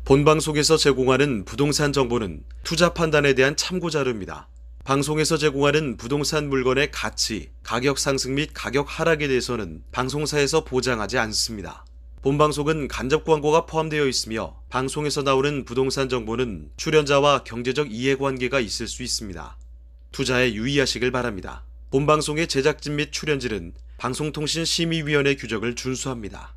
본방송에서 제공하는 부동산 정보는 투자 판단에 대한 참고 자료입니다. 방송에서 제공하는 부동산 물건의 가치, 가격 상승 및 가격 하락에 대해서는 방송사에서 보장하지 않습니다. 본방송은 간접 광고가 포함되어 있으며 방송에서 나오는 부동산 정보는 출연자와 경제적 이해관계가 있을 수 있습니다. 투자에 유의하시길 바랍니다. 본방송의 제작진 및 출연진은 방송통신심의위원회 규정을 준수합니다.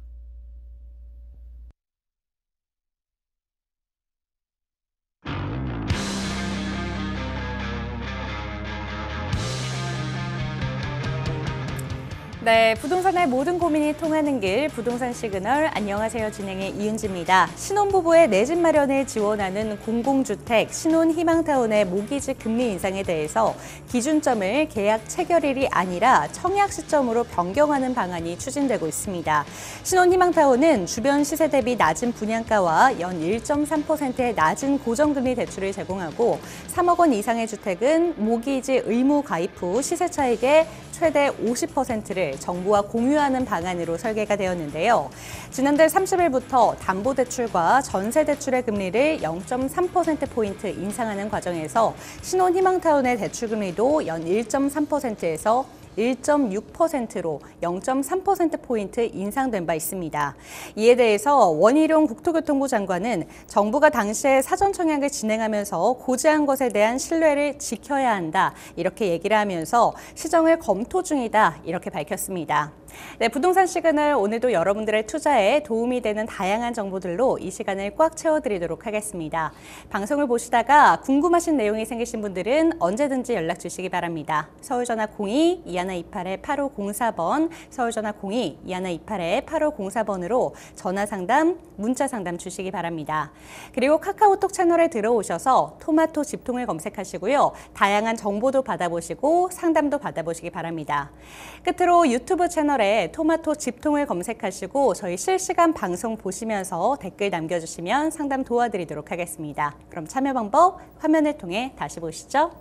네, 부동산의 모든 고민이 통하는 길, 부동산 시그널. 안녕하세요. 진행의 이은지입니다. 신혼부부의 내 집 마련을 지원하는 공공주택 신혼희망타운의 모기지 금리 인상에 대해서 기준점을 계약 체결일이 아니라 청약 시점으로 변경하는 방안이 추진되고 있습니다. 신혼희망타운은 주변 시세 대비 낮은 분양가와 연 1.3%의 낮은 고정금리 대출을 제공하고 3억 원 이상의 주택은 모기지 의무 가입 후 시세 차익의 최대 50%를 정부와 공유하는 방안으로 설계가 되었는데요. 지난달 30일부터 담보대출과 전세대출의 금리를 0.3%포인트 인상하는 과정에서 신혼희망타운의 대출금리도 연 1.3%에서 1.6%로 0.3%포인트 인상된 바 있습니다. 이에 대해서 원희룡 국토교통부 장관은 정부가 당시에 사전 청약을 진행하면서 고지한 것에 대한 신뢰를 지켜야 한다, 이렇게 얘기를 하면서 시정을 검토 중이다, 이렇게 밝혔습니다. 네, 부동산 시그널, 오늘도 여러분들의 투자에 도움이 되는 다양한 정보들로 이 시간을 꽉 채워드리도록 하겠습니다. 방송을 보시다가 궁금하신 내용이 생기신 분들은 언제든지 연락 주시기 바랍니다. 서울전화 02-2128-8504번, 서울전화 02-2128-8504번으로 전화상담, 문자상담 주시기 바랍니다. 그리고 카카오톡 채널에 들어오셔서 토마토 집통을 검색하시고요. 다양한 정보도 받아보시고 상담도 받아보시기 바랍니다. 끝으로 유튜브 채널에 토마토 집통을 검색하시고 저희 실시간 방송 보시면서 댓글 남겨주시면 상담 도와드리도록 하겠습니다. 그럼 참여 방법 화면을 통해 다시 보시죠.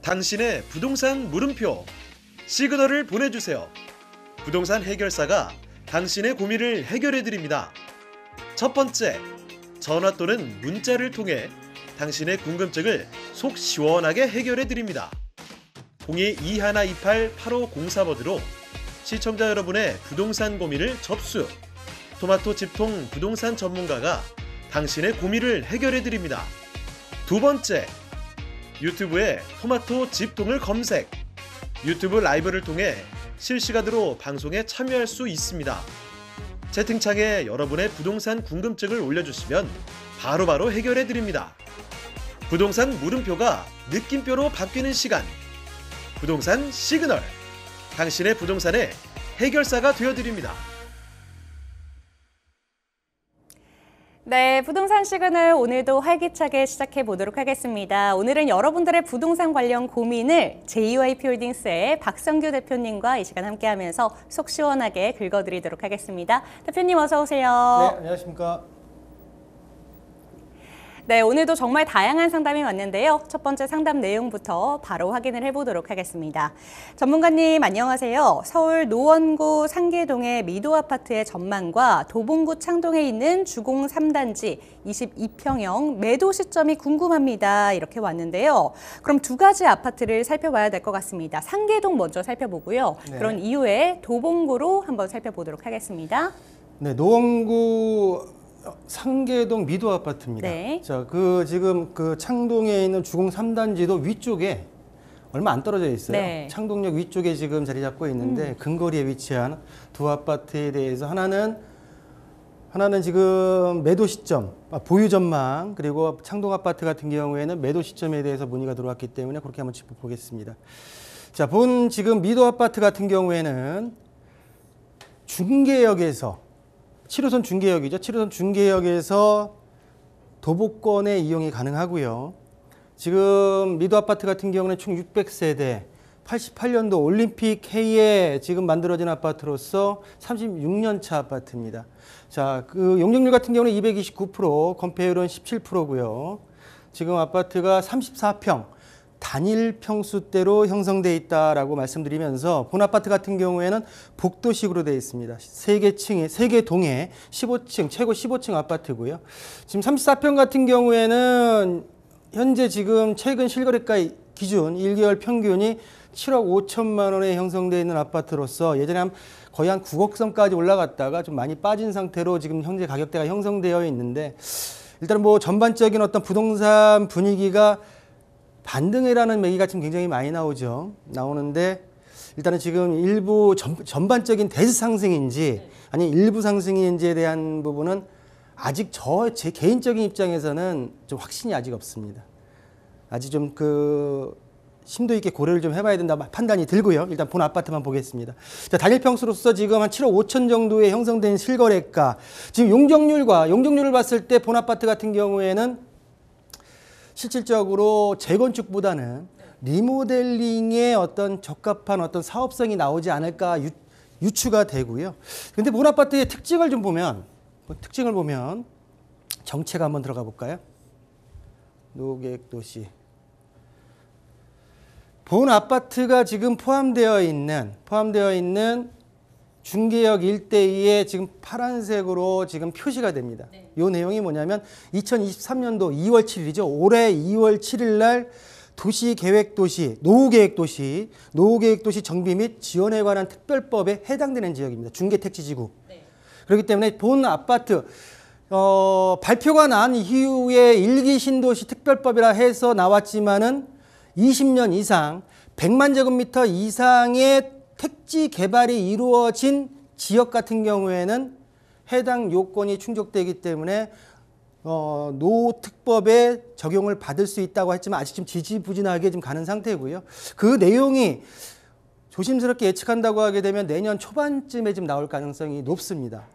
당신의 부동산 물음표 시그널을 보내주세요. 부동산 해결사가 당신의 고민을 해결해드립니다. 첫 번째, 전화 또는 문자를 통해 당신의 궁금증을 속 시원하게 해결해드립니다. 02-2128-8504번으로 시청자 여러분의 부동산 고민을 접수. 토마토 집통 부동산 전문가가 당신의 고민을 해결해드립니다. 두 번째, 유튜브에 토마토 집통을 검색. 유튜브 라이브를 통해 실시간으로 방송에 참여할 수 있습니다. 채팅창에 여러분의 부동산 궁금증을 올려주시면 바로바로 해결해드립니다. 부동산 물음표가 느낌표로 바뀌는 시간. 부동산 시그널. 당신의 부동산의 해결사가 되어드립니다. 네, 부동산 시그널 오늘도 활기차게 시작해 보도록 하겠습니다. 오늘은 여러분들의 부동산 관련 고민을 JYP홀딩스의 박성규 대표님과 이 시간 함께하면서 속 시원하게 긁어드리도록 하겠습니다. 대표님 어서 오세요. 네, 안녕하십니까. 네, 오늘도 정말 다양한 상담이 왔는데요. 첫 번째 상담 내용부터 바로 확인을 해보도록 하겠습니다. 전문가님 안녕하세요. 서울 노원구 상계동의 미도 아파트의 전망과 도봉구 창동에 있는 주공 3단지 22평형 매도 시점이 궁금합니다. 이렇게 왔는데요. 그럼 두 가지 아파트를 살펴봐야 될 것 같습니다. 상계동 먼저 살펴보고요. 네. 그런 이후에 도봉구로 한번 살펴보도록 하겠습니다. 네, 노원구 상계동 미도 아파트입니다. 네. 자, 지금 창동에 있는 주공 3단지도 위쪽에 얼마 안 떨어져 있어요. 네. 창동역 위쪽에 지금 자리 잡고 있는데 근거리에 위치한 두 아파트에 대해서 하나는 지금 매도 시점, 보유 전망, 그리고 창동 아파트 같은 경우에는 매도 시점에 대해서 문의가 들어왔기 때문에 그렇게 한번 짚어보겠습니다. 자, 지금 미도 아파트 같은 경우에는 중계역에서 7호선 중계역이죠. 7호선 중계역에서 도보권의 이용이 가능하고요. 지금 미도 아파트 같은 경우는 총 600세대, 88년도 올림픽 해에 지금 만들어진 아파트로서 36년 차 아파트입니다. 자, 용적률 같은 경우는 229%, 건폐율은 17%고요. 지금 아파트가 34평, 단일 평수대로 형성되어 있다라고 말씀드리면서 본 아파트 같은 경우에는 복도식으로 되어 있습니다. 3개 동에 15층, 최고 15층 아파트고요. 지금 34평 같은 경우에는 현재 지금 최근 실거래가 기준 1개월 평균이 7억 5천만 원에 형성되어 있는 아파트로서 예전에 거의 한 9억 선까지 올라갔다가 좀 많이 빠진 상태로 지금 현재 가격대가 형성되어 있는데, 일단 뭐 전반적인 어떤 부동산 분위기가 반등이라는 얘기가 지금 굉장히 많이 나오는데, 일단은 지금 일부 전반적인 대세 상승인지 아니 일부 상승인지에 대한 부분은 아직 제 개인적인 입장에서는 좀 확신이 아직 없습니다. 아직 좀 심도 있게 고려를 좀 해봐야 된다 판단이 들고요. 일단 본 아파트만 보겠습니다. 자, 단일 평수로서 지금 한 7억 5천 정도의 형성된 실거래가, 지금 용적률을 봤을 때 본 아파트 같은 경우에는 실질적으로 재건축보다는 리모델링의 어떤 적합한 어떤 사업성이 나오지 않을까 유추가 되고요. 근데 본 아파트의 특징을 보면 정책 한번 들어가 볼까요? 노계획도시. 본 아파트가 지금 포함되어 있는 중계역 일대에 지금 파란색으로 지금 표시가 됩니다. 이 내용이 뭐냐면 2023년도 2월 7일이죠. 올해 2월 7일 날 노후계획도시 정비 및 지원에 관한 특별법에 해당되는 지역입니다. 중계택지지구. 그렇기 때문에 본 아파트 발표가 난 이후에 1기 신도시 특별법이라 해서 나왔지만은 20년 이상 100만 제곱미터 이상의 택지 개발이 이루어진 지역 같은 경우에는 해당 요건이 충족되기 때문에 노특법에 적용을 받을 수 있다고 했지만 아직 좀 지지부진하게 좀 가는 상태고요. 그 내용이 조심스럽게 예측한다고 하게 되면 내년 초반쯤에 좀 나올 가능성이 높습니다.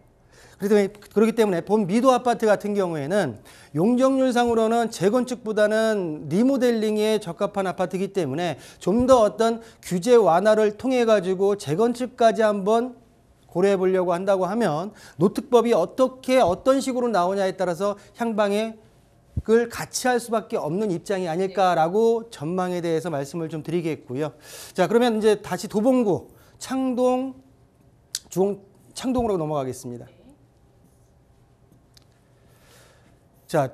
그렇기 때문에 본 미도 아파트 같은 경우에는 용적률상으로는 재건축보다는 리모델링에 적합한 아파트이기 때문에 좀 더 어떤 규제 완화를 통해 가지고 재건축까지 한번 고려해 보려고 한다고 하면 노특법이 어떤 식으로 나오냐에 따라서 향방을 같이 할 수밖에 없는 입장이 아닐까라고 전망에 대해서 말씀을 좀 드리겠고요. 자, 그러면 이제 다시 도봉구 창동으로 넘어가겠습니다. 자,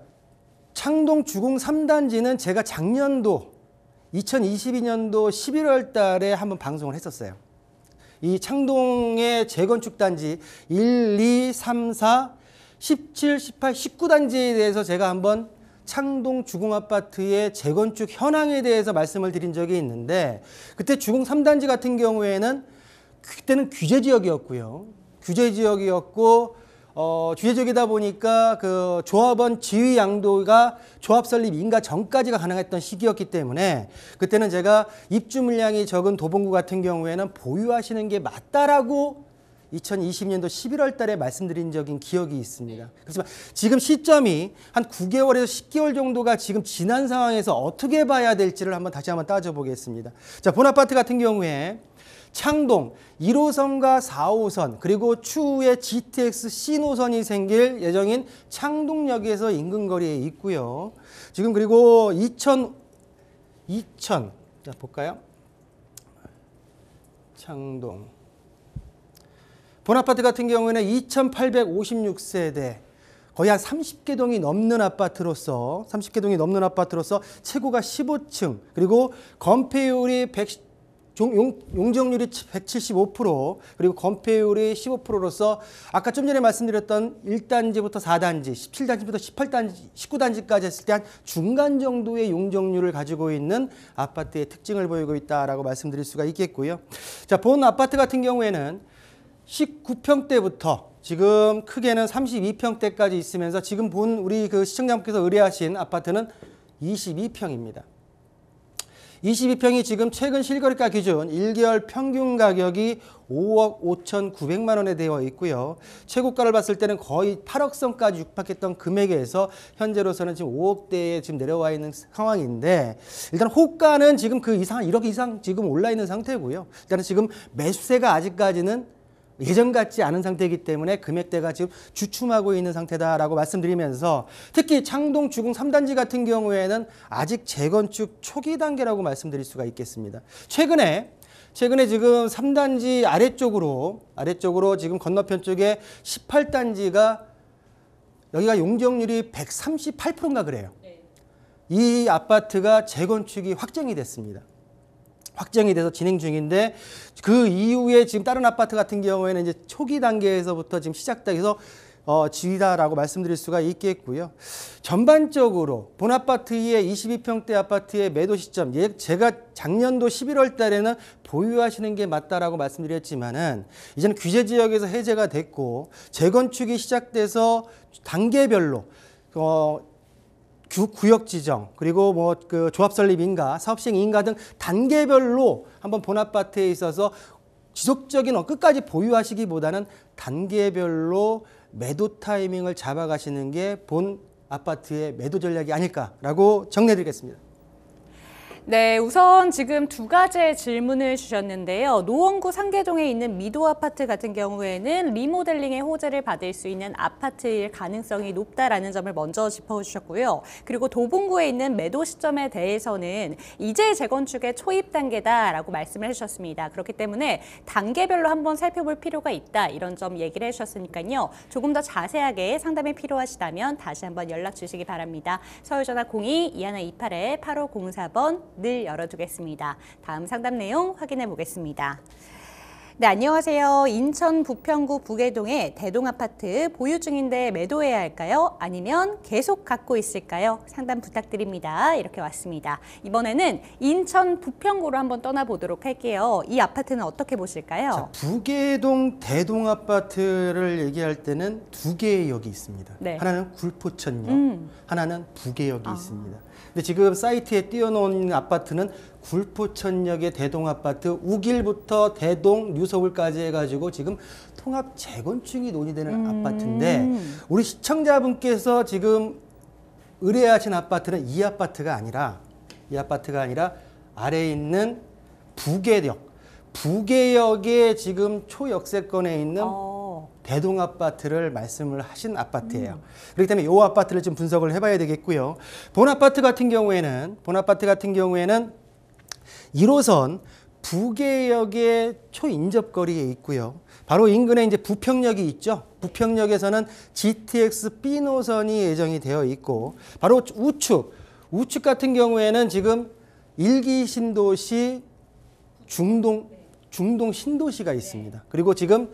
창동 주공 3단지는 제가 작년도 2022년도 11월 달에 한번 방송을 했었어요. 이 창동의 재건축 단지 1, 2, 3, 4, 17, 18, 19단지에 대해서 제가 한번 창동 주공아파트의 재건축 현황에 대해서 말씀을 드린 적이 있는데, 그때 주공 3단지 같은 경우에는 그때는 규제지역이었고요. 규제지역이다 보니까 그 조합원 지위 양도가 조합 설립 인가 전까지가 가능했던 시기였기 때문에 그때는 제가 입주 물량이 적은 도봉구 같은 경우에는 보유하시는 게 맞다라고 2020년도 11월 달에 말씀드린 적인 기억이 있습니다. 그렇지만 지금 시점이 한 9개월에서 10개월 정도가 지금 지난 상황에서 어떻게 봐야 될지를 다시 한번 따져보겠습니다. 자, 본 아파트 같은 경우에 창동 1호선과 4호선 그리고 추후에 GTX C노선이 생길 예정인 창동역에서 인근 거리에 있고요. 지금 그리고 2000 자, 볼까요? 창동 본 아파트 같은 경우에는 2856세대 거의 한 30개 동이 넘는 아파트로서 최고가 15층 그리고 건폐율이 용적률이 175% 그리고 건폐율이 15%로서 아까 좀 전에 말씀드렸던 1단지부터 4단지, 17단지부터 18단지, 19단지까지 했을 때 한 중간 정도의 용적률을 가지고 있는 아파트의 특징을 보이고 있다라고 말씀드릴 수가 있겠고요. 자, 본 아파트 같은 경우에는 19평대부터 지금 크게는 32평대까지 있으면서 지금 본 우리 그 시청자분께서 의뢰하신 아파트는 22평입니다. 22평이 지금 최근 실거래가 기준 1개월 평균 가격이 5억 5,900만 원에 되어 있고요. 최고가를 봤을 때는 거의 8억 선까지 육박했던 금액에서 현재로서는 지금 5억대에 지금 내려와 있는 상황인데, 일단 호가는 지금 그 이상 1억 이상 지금 올라 있는 상태고요. 일단은 지금 매수세가 아직까지는 예전 같지 않은 상태이기 때문에 금액대가 지금 주춤하고 있는 상태다라고 말씀드리면서 특히 창동 주공 3단지 같은 경우에는 아직 재건축 초기 단계라고 말씀드릴 수가 있겠습니다. 최근에 지금 3단지 아래쪽으로 지금 건너편 쪽에 18단지가 여기가 용적률이 138%인가 그래요. 이 아파트가 재건축이 확정이 됐습니다. 확정이 돼서 진행 중인데 그 이후에 지금 다른 아파트 같은 경우에는 이제 초기 단계에서부터 지금 시작돼서 지휘다라고 말씀드릴 수가 있겠고요. 전반적으로 본 아파트의 22평대 아파트의 매도 시점, 제가 작년도 11월 달에는 보유하시는 게 맞다라고 말씀드렸지만은 이제는 규제 지역에서 해제가 됐고 재건축이 시작돼서 단계별로 구역 지정 그리고 뭐 그 조합 설립 인가, 사업 시행 인가 등 단계별로 한번 본 아파트에 있어서 지속적인 끝까지 보유하시기보다는 단계별로 매도 타이밍을 잡아가시는 게 본 아파트의 매도 전략이 아닐까라고 정리해드리겠습니다. 네, 우선 지금 두 가지의 질문을 주셨는데요. 노원구 상계동에 있는 미도 아파트 같은 경우에는 리모델링의 호재를 받을 수 있는 아파트일 가능성이 높다라는 점을 먼저 짚어주셨고요. 그리고 도봉구에 있는 매도 시점에 대해서는 이제 재건축의 초입 단계다라고 말씀을 해주셨습니다. 그렇기 때문에 단계별로 한번 살펴볼 필요가 있다 이런 점 얘기를 해주셨으니까요. 조금 더 자세하게 상담이 필요하시다면 다시 한번 연락 주시기 바랍니다. 서울전화 02-2128-8504번 늘 열어두겠습니다. 다음 상담 내용 확인해 보겠습니다. 네, 안녕하세요. 인천 부평구 부계동의 대동아파트 보유 중인데 매도해야 할까요? 아니면 계속 갖고 있을까요? 상담 부탁드립니다. 이렇게 왔습니다. 이번에는 인천 부평구로 한번 떠나보도록 할게요. 이 아파트는 어떻게 보실까요? 자, 부계동 대동아파트를 얘기할 때는 두 개의 역이 있습니다. 네. 하나는 굴포천역, 하나는 부계역이 있습니다. 근데 지금 사이트에 띄워놓은 아파트는 굴포천역의 대동아파트 우길부터 대동, 뉴서울까지 해가지고 지금 통합 재건축이 논의되는 아파트인데 우리 시청자분께서 지금 의뢰하신 아파트는 이 아파트가 아니라 아래에 있는 부계역에 지금 초역세권에 있는 대동아파트를 말씀을 하신 아파트예요. 그렇기 때문에 이 아파트를 좀 분석을 해봐야 되겠고요. 본 아파트 같은 경우에는 1호선 부계역의 초인접거리에 있고요. 바로 인근에 이제 부평역이 있죠. 부평역에서는 GTX B 노선이 예정이 되어 있고, 바로 우측 같은 경우에는 지금 일기 신도시 중동 신도시가 있습니다. 그리고 지금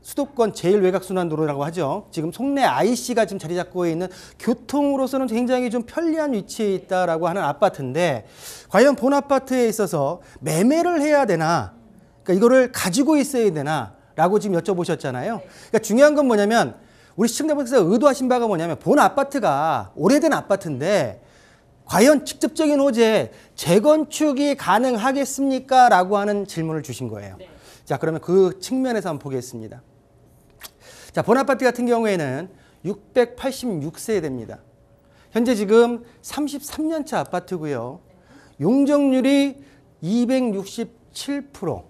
수도권 제일 외곽순환도로라고 하죠. 지금 송내 IC가 지금 자리 잡고 있는 교통으로서는 굉장히 좀 편리한 위치에 있다라고 하는 아파트인데, 과연 본 아파트에 있어서 매매를 해야 되나, 그러니까 이거를 가지고 있어야 되나라고 지금 여쭤보셨잖아요. 그러니까 중요한 건 뭐냐면, 우리 시청자분께서 의도하신 바가 뭐냐면, 본 아파트가 오래된 아파트인데 과연 직접적인 호재 재건축이 가능하겠습니까? 라고 하는 질문을 주신 거예요. 자, 그러면 그 측면에서 한번 보겠습니다. 자, 본 아파트 같은 경우에는 686세대입니다. 현재 지금 33년차 아파트고요. 용적률이 267%.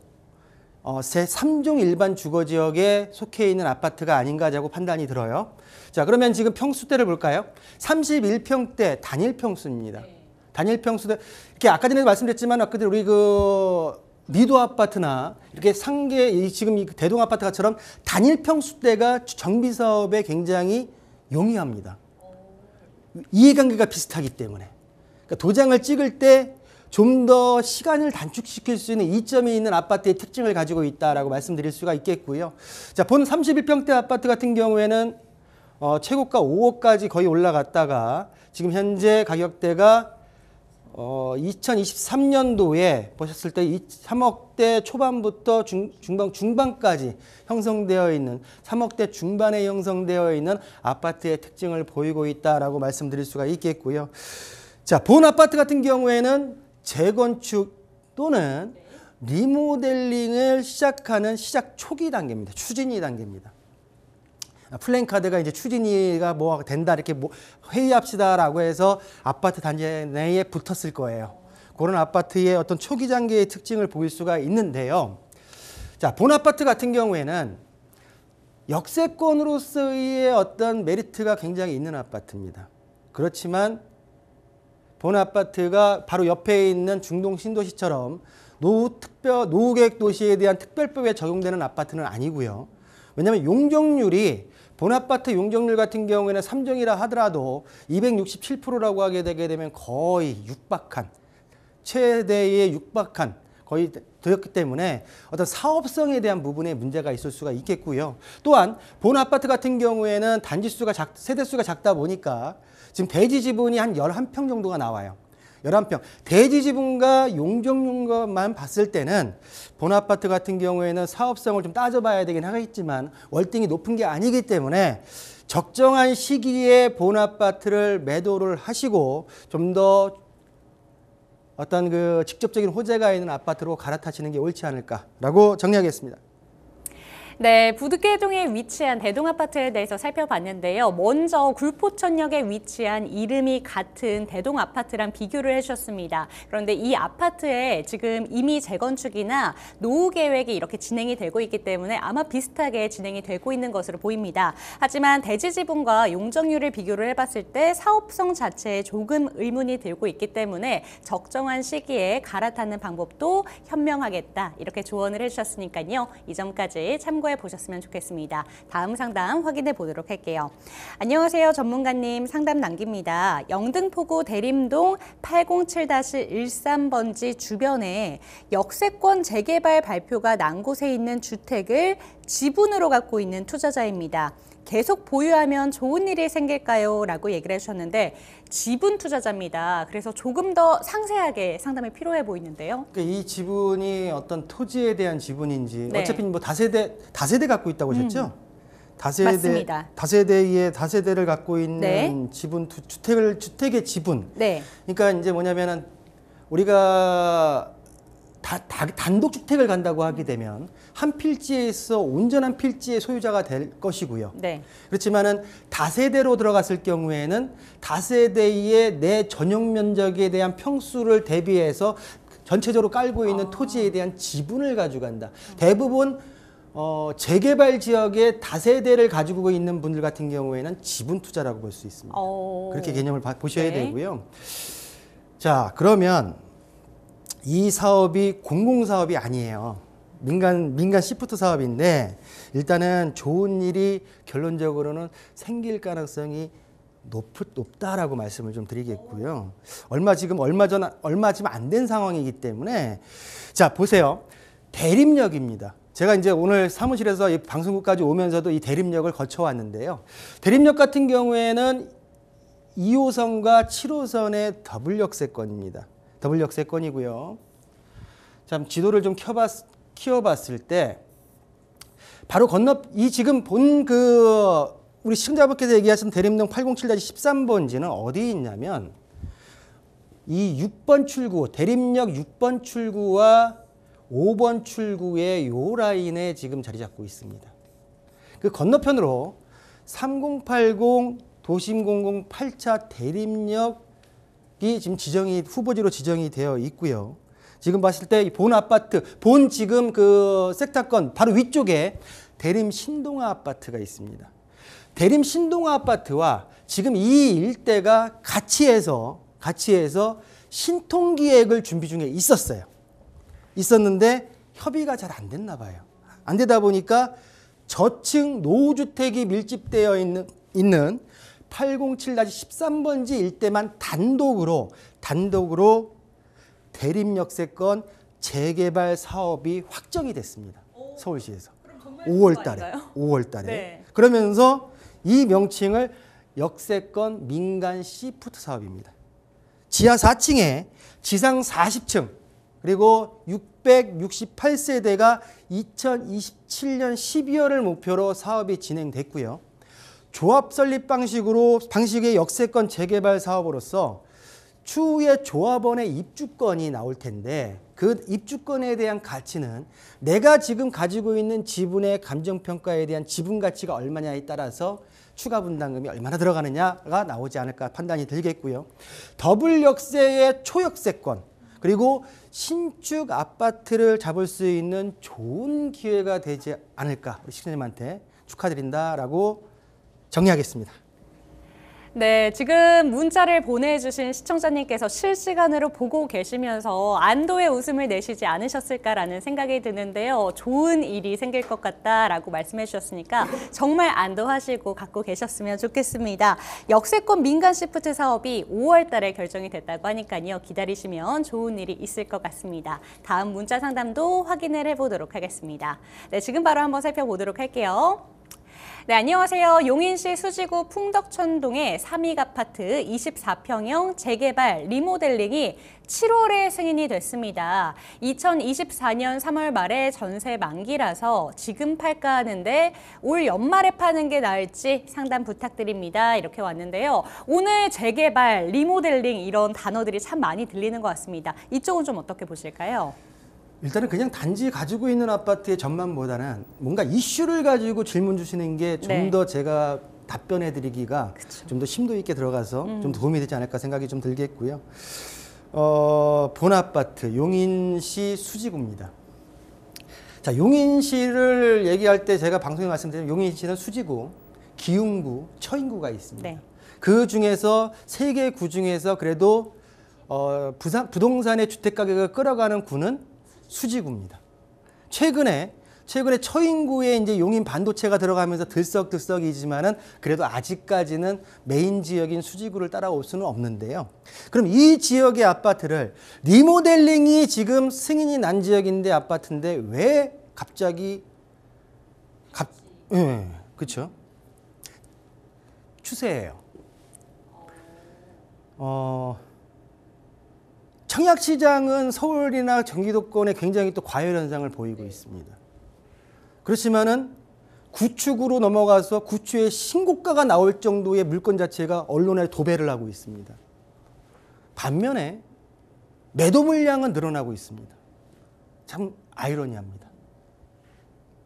새 3종 일반 주거지역에 속해 있는 아파트가 아닌가라고 판단이 들어요. 자, 그러면 지금 평수대를 볼까요? 31평대 단일 평수입니다. 단일 평수대. 이렇게 아까 전에 말씀드렸지만 우리 미도 아파트나 이렇게 지금 이 대동 아파트처럼 단일 평수대가 정비 사업에 굉장히 용이합니다. 이해관계가 비슷하기 때문에. 그러니까 도장을 찍을 때 좀 더 시간을 단축시킬 수 있는 이점이 있는 아파트의 특징을 가지고 있다라고 말씀드릴 수가 있겠고요. 자, 본 31평대 아파트 같은 경우에는 최고가 5억까지 거의 올라갔다가 지금 현재 가격대가 2023년도에 보셨을 때 3억대 초반부터 중반까지 형성되어 있는 3억대 중반에 형성되어 있는 아파트의 특징을 보이고 있다라고 말씀드릴 수가 있겠고요. 자, 본 아파트 같은 경우에는 재건축 또는 리모델링을 시작하는 시작 초기 단계입니다. 추진위 단계입니다. 플랜카드가 이제 추진위가 뭐 된다 이렇게 회의합시다라고 해서 아파트 단지 내에 붙었을 거예요. 그런 아파트의 어떤 초기 단계의 특징을 보일 수가 있는데요. 자, 본 아파트 같은 경우에는 역세권으로서의 어떤 메리트가 굉장히 있는 아파트입니다. 그렇지만 본 아파트가 바로 옆에 있는 중동 신도시처럼 노후계획 도시에 대한 특별법에 적용되는 아파트는 아니고요. 왜냐하면 용적률이 본 아파트 용적률 같은 경우에는 3종이라 하더라도 267%라고 하게 되게 되면 거의 육박한, 최대의 육박한 거의 되었기 때문에 어떤 사업성에 대한 부분에 문제가 있을 수가 있겠고요. 또한 본 아파트 같은 경우에는 세대수가 작다 보니까 지금 대지 지분이 한 11평 정도가 나와요. 11평. 대지 지분과 용적률만 봤을 때는 본 아파트 같은 경우에는 사업성을 좀 따져봐야 되긴 하겠지만 월등히 높은 게 아니기 때문에 적정한 시기에 본 아파트를 매도를 하시고 좀 더 어떤 그 직접적인 호재가 있는 아파트로 갈아타시는 게 옳지 않을까라고 정리하겠습니다. 네, 부두개동에 위치한 대동아파트에 대해서 살펴봤는데요. 먼저 굴포천역에 위치한 이름이 같은 대동아파트랑 비교를 해주셨습니다. 그런데 이 아파트에 지금 이미 재건축이나 노후 계획이 이렇게 진행이 되고 있기 때문에 아마 비슷하게 진행이 되고 있는 것으로 보입니다. 하지만 대지 지분과 용적률을 비교를 해봤을 때 사업성 자체에 조금 의문이 들고 있기 때문에 적정한 시기에 갈아타는 방법도 현명하겠다. 이렇게 조언을 해주셨으니까요. 이 점까지 참고해 보셨으면 좋겠습니다. 다음 상담 확인해 보도록 할게요. 안녕하세요. 전문가님, 상담 남깁니다. 영등포구 대림동 807-13번지 주변에 역세권 재개발 발표가 난 곳에 있는 주택을 지분으로 갖고 있는 투자자입니다. 계속 보유하면 좋은 일이 생길까요? 라고 얘기를 해주셨는데 지분 투자자입니다. 그래서 조금 더 상세하게 상담이 필요해 보이는데요. 그러니까 이 지분이 어떤 토지에 대한 지분인지 네. 어차피 뭐 다세대 갖고 있다고 하셨죠? 맞습니다. 다세대를 갖고 있는 네. 지분 주택의 지분. 네. 그러니까 이제 뭐냐면은 우리가 단독 주택을 간다고 하게 되면 한 필지에서 온전한 필지의 소유자가 될 것이고요. 네. 그렇지만은 다세대로 들어갔을 경우에는 다세대의 내 전용 면적에 대한 평수를 대비해서 전체적으로 깔고 있는 토지에 대한 지분을 가져간다. 대부분 재개발 지역에 다세대를 가지고 있는 분들 같은 경우에는 지분 투자라고 볼 수 있습니다. 그렇게 개념을 보셔야 네. 되고요. 자, 그러면 이 사업이 공공사업이 아니에요. 민간 시프트 사업인데 일단은 좋은 일이 결론적으로는 생길 가능성이 높다라고 말씀을 좀 드리겠고요. 얼마 지금 안 된 상황이기 때문에 자, 보세요. 대림역입니다. 제가 이제 오늘 사무실에서 이 방송국까지 오면서도 이 대림역을 거쳐왔는데요. 대림역 같은 경우에는 2호선과 7호선의 더블 역세권입니다. 더블 역세권이고요. 참 지도를 좀 키워봤을 때 바로 이 지금 우리 시청자분께서 얘기하신 대림동 807-13번지는 어디 있냐면 이 6번 출구, 대림역 6번 출구와 5번 출구의 요 라인에 지금 자리 잡고 있습니다. 그 건너편으로 3080 도심공공 8차 대림역이 지금 후보지로 지정이 되어 있고요. 지금 봤을 때 본 아파트, 지금 그 섹터권 바로 위쪽에 대림 신동아 아파트가 있습니다. 대림 신동아 아파트와 지금 이 일대가 같이 해서 신통기획을 준비 중에 있었는데 협의가 잘 안 됐나 봐요. 안 되다 보니까 저층 노후주택이 밀집되어 있는 807-13번지 일대만 단독으로 대림역세권 재개발 사업이 확정이 됐습니다. 서울시에서 5월 달에. 네. 그러면서 이 명칭을 역세권 민간 시프트 사업입니다. 지하 4층에 지상 40층 그리고 668세대가 2027년 12월을 목표로 사업이 진행됐고요. 조합 설립 방식의 역세권 재개발 사업으로서 추후에 조합원의 입주권이 나올 텐데 그 입주권에 대한 가치는 내가 지금 가지고 있는 지분의 감정평가에 대한 지분 가치가 얼마냐에 따라서 추가 분담금이 얼마나 들어가느냐가 나오지 않을까 판단이 들겠고요. 더블 역세의 초역세권 그리고 신축 아파트를 잡을 수 있는 좋은 기회가 되지 않을까. 우리 시청자님한테 축하드린다라고 정리하겠습니다. 네, 지금 문자를 보내주신 시청자님께서 실시간으로 보고 계시면서 안도의 웃음을 내시지 않으셨을까라는 생각이 드는데요. 좋은 일이 생길 것 같다라고 말씀해 주셨으니까 정말 안도하시고 갖고 계셨으면 좋겠습니다. 역세권 민간 시프트 사업이 5월 달에 결정이 됐다고 하니까요. 기다리시면 좋은 일이 있을 것 같습니다. 다음 문자 상담도 확인을 해보도록 하겠습니다. 네, 지금 바로 한번 살펴보도록 할게요. 네, 안녕하세요. 용인시 수지구 풍덕천동의 삼익 아파트 24평형 재개발 리모델링이 7월에 승인이 됐습니다. 2024년 3월 말에 전세 만기라서 지금 팔까 하는데 올 연말에 파는 게 나을지 상담 부탁드립니다. 이렇게 왔는데요. 오늘 재개발, 리모델링 이런 단어들이 참 많이 들리는 것 같습니다. 이쪽은 좀 어떻게 보실까요? 일단은 그냥 단지 가지고 있는 아파트의 전망보다는 뭔가 이슈를 가지고 질문 주시는 게 좀 더 제가 답변해 드리기가 좀 더 심도 있게 들어가서 좀 도움이 되지 않을까 생각이 좀 들겠고요. 본 아파트 용인시 수지구입니다. 자, 용인시를 얘기할 때 제가 방송에 말씀드린 용인시는 수지구, 기흥구, 처인구가 있습니다. 네. 그 중에서 3개 구 중에서 그래도 부동산의 주택 가격을 끌어가는 구는 수지구입니다. 최근에 처인구에 이제 용인 반도체가 들어가면서 들썩들썩이지만은 그래도 아직까지는 메인 지역인 수지구를 따라올 수는 없는데요. 그럼 이 지역의 아파트를 리모델링이 지금 승인이 난 지역인데 아파트인데 왜 갑자기 그렇죠? 추세예요. 청약시장은 서울이나 경기도권에 굉장히 또 과열 현상을 보이고 있습니다. 그렇지만은 구축으로 넘어가서 구축의 신고가가 나올 정도의 물건 자체가 언론에 도배를 하고 있습니다. 반면에 매도 물량은 늘어나고 있습니다. 참 아이러니합니다.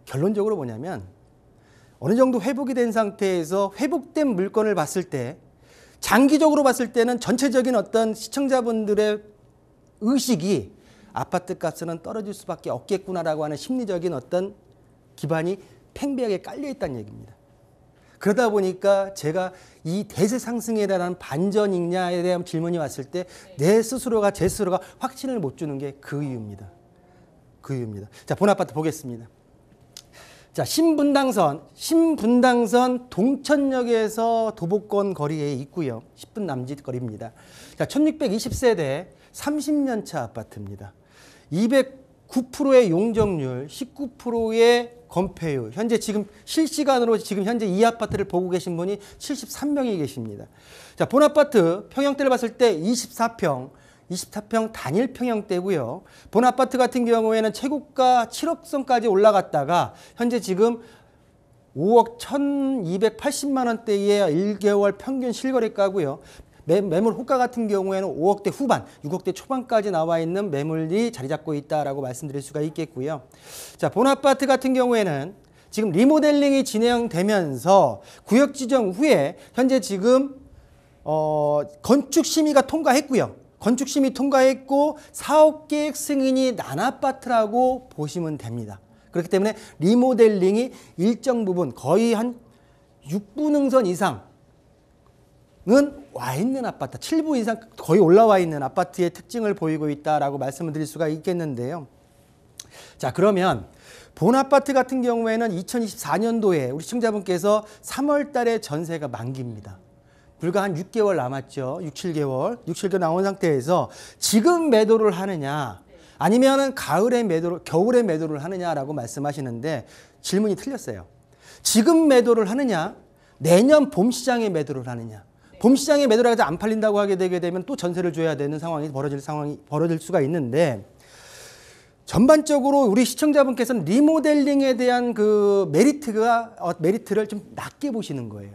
결론적으로 뭐냐면 어느 정도 회복이 된 상태에서 회복된 물건을 봤을 때 장기적으로 봤을 때는 전체적인 어떤 시청자분들의 의식이 아파트 값은 떨어질 수밖에 없겠구나라고 하는 심리적인 어떤 기반이 팽배하게 깔려 있다는 얘기입니다. 그러다 보니까 제가 이 대세 상승에 대한 반전이냐에 대한 질문이 왔을 때 제 스스로가 확신을 못 주는 게 그 이유입니다. 그 이유입니다. 자, 본 아파트 보겠습니다. 자, 신분당선 동천역에서 도보권 거리에 있고요. 10분 남짓 거리입니다. 자, 1620세대 30년 차 아파트입니다. 209%의 용적률, 19%의 건폐율. 현재 지금 실시간으로 지금 현재 이 아파트를 보고 계신 분이 73명이 계십니다. 자, 본 아파트 평형대를 봤을 때 24평 단일 평형대고요. 본 아파트 같은 경우에는 최고가 7억 선까지 올라갔다가 현재 지금 5억 1,280만 원대의 1개월 평균 실거래가고요. 매물 호가 같은 경우에는 5억대 후반, 6억대 초반까지 나와 있는 매물이 자리 잡고 있다라고 말씀드릴 수가 있겠고요. 자, 본 아파트 같은 경우에는 지금 리모델링이 진행되면서 구역 지정 후에 현재 지금 건축 심의가 통과했고요. 건축 심의 통과했고 사업 계획 승인이 난 아파트라고 보시면 됩니다. 그렇기 때문에 리모델링이 일정 부분 거의 한 6부 능선 이상 은 와 있는 아파트, 7부 이상 거의 올라와 있는 아파트의 특징을 보이고 있다라고 말씀을 드릴 수가 있겠는데요. 자, 그러면 본 아파트 같은 경우에는 2024년도에 우리 시청자분께서 3월 달에 전세가 만기입니다. 불과 한 6개월 남았죠. 6, 7개월 나온 상태에서 지금 매도를 하느냐 아니면은 겨울에 매도를 하느냐라고 말씀하시는데 질문이 틀렸어요. 지금 매도를 하느냐, 내년 봄 시장에 매도를 하느냐. 봄 시장에 매도를 해서 안 팔린다고 하게 되게 되면 또 전세를 줘야 되는 상황이 벌어질 수가 있는데 전반적으로 우리 시청자분께서는 리모델링에 대한 그 메리트를 좀 낮게 보시는 거예요.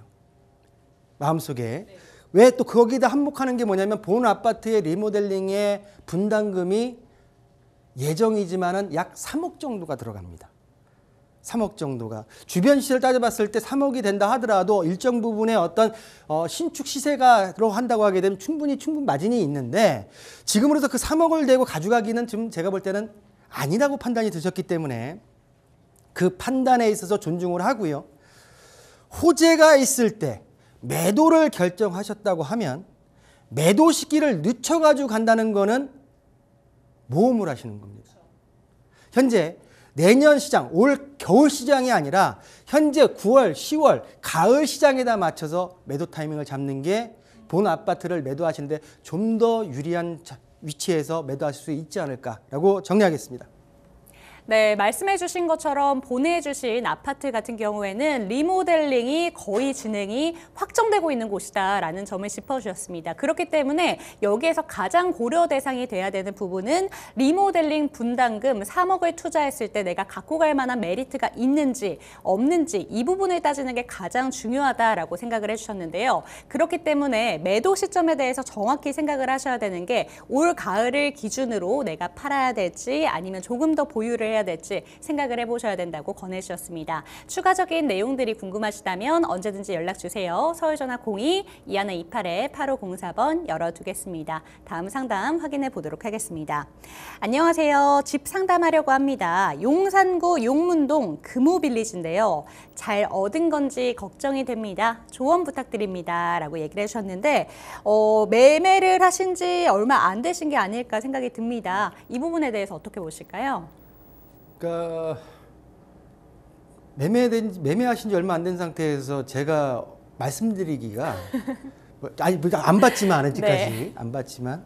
마음속에. 왜 또 거기다 한몫하는 게 뭐냐면 본 아파트의 리모델링의 분담금이 예정이지만은 약 3억 정도가 들어갑니다. 3억 정도가. 주변 시세를 따져봤을 때 3억이 된다 하더라도 일정 부분의 어떤 신축 시세가 들어간다고 하게 되면 충분히 마진이 있는데 지금으로서 그 3억을 대고 가져가기는 좀 제가 볼 때는 아니라고 판단이 드셨기 때문에 그 판단에 있어서 존중을 하고요. 호재가 있을 때 매도를 결정하셨다고 하면 매도 시기를 늦춰가지고 간다는 거는 모험을 하시는 겁니다. 현재 내년 시장, 올 겨울 시장이 아니라 현재 9월, 10월 가을 시장에다 맞춰서 매도 타이밍을 잡는 게 본 아파트를 매도하시는데 좀 더 유리한 위치에서 매도하실 수 있지 않을까라고 정리하겠습니다. 네, 말씀해 주신 것처럼 보내주신 아파트 같은 경우에는 리모델링이 거의 진행이 확정되고 있는 곳이다라는 점을 짚어주셨습니다. 그렇기 때문에 여기에서 가장 고려 대상이 돼야 되는 부분은 리모델링 분담금 3억을 투자했을 때 내가 갖고 갈 만한 메리트가 있는지 없는지 이 부분을 따지는 게 가장 중요하다라고 생각을 해주셨는데요. 그렇기 때문에 매도 시점에 대해서 정확히 생각을 하셔야 되는 게 올 가을을 기준으로 내가 팔아야 될지 아니면 조금 더 보유를 해야 될지 생각을 해보셔야 된다고 권해주셨습니다. 추가적인 내용들이 궁금하시다면 언제든지 연락주세요. 서울전화 02-2128-8504번 열어두겠습니다. 다음 상담 확인해 보도록 하겠습니다. 안녕하세요. 집 상담하려고 합니다. 용산구 용문동 금호빌리지인데요. 잘 얻은 건지 걱정이 됩니다. 조언 부탁드립니다. 라고 얘기를 해주셨는데 매매를 하신 지 얼마 안 되신 게 아닐까 생각이 듭니다. 이 부분에 대해서 어떻게 보실까요? 그러니까 매매하신 지 얼마 안 된 상태에서 제가 말씀드리기가 아니 안 봤지만 아직까지 네. 안 봤지만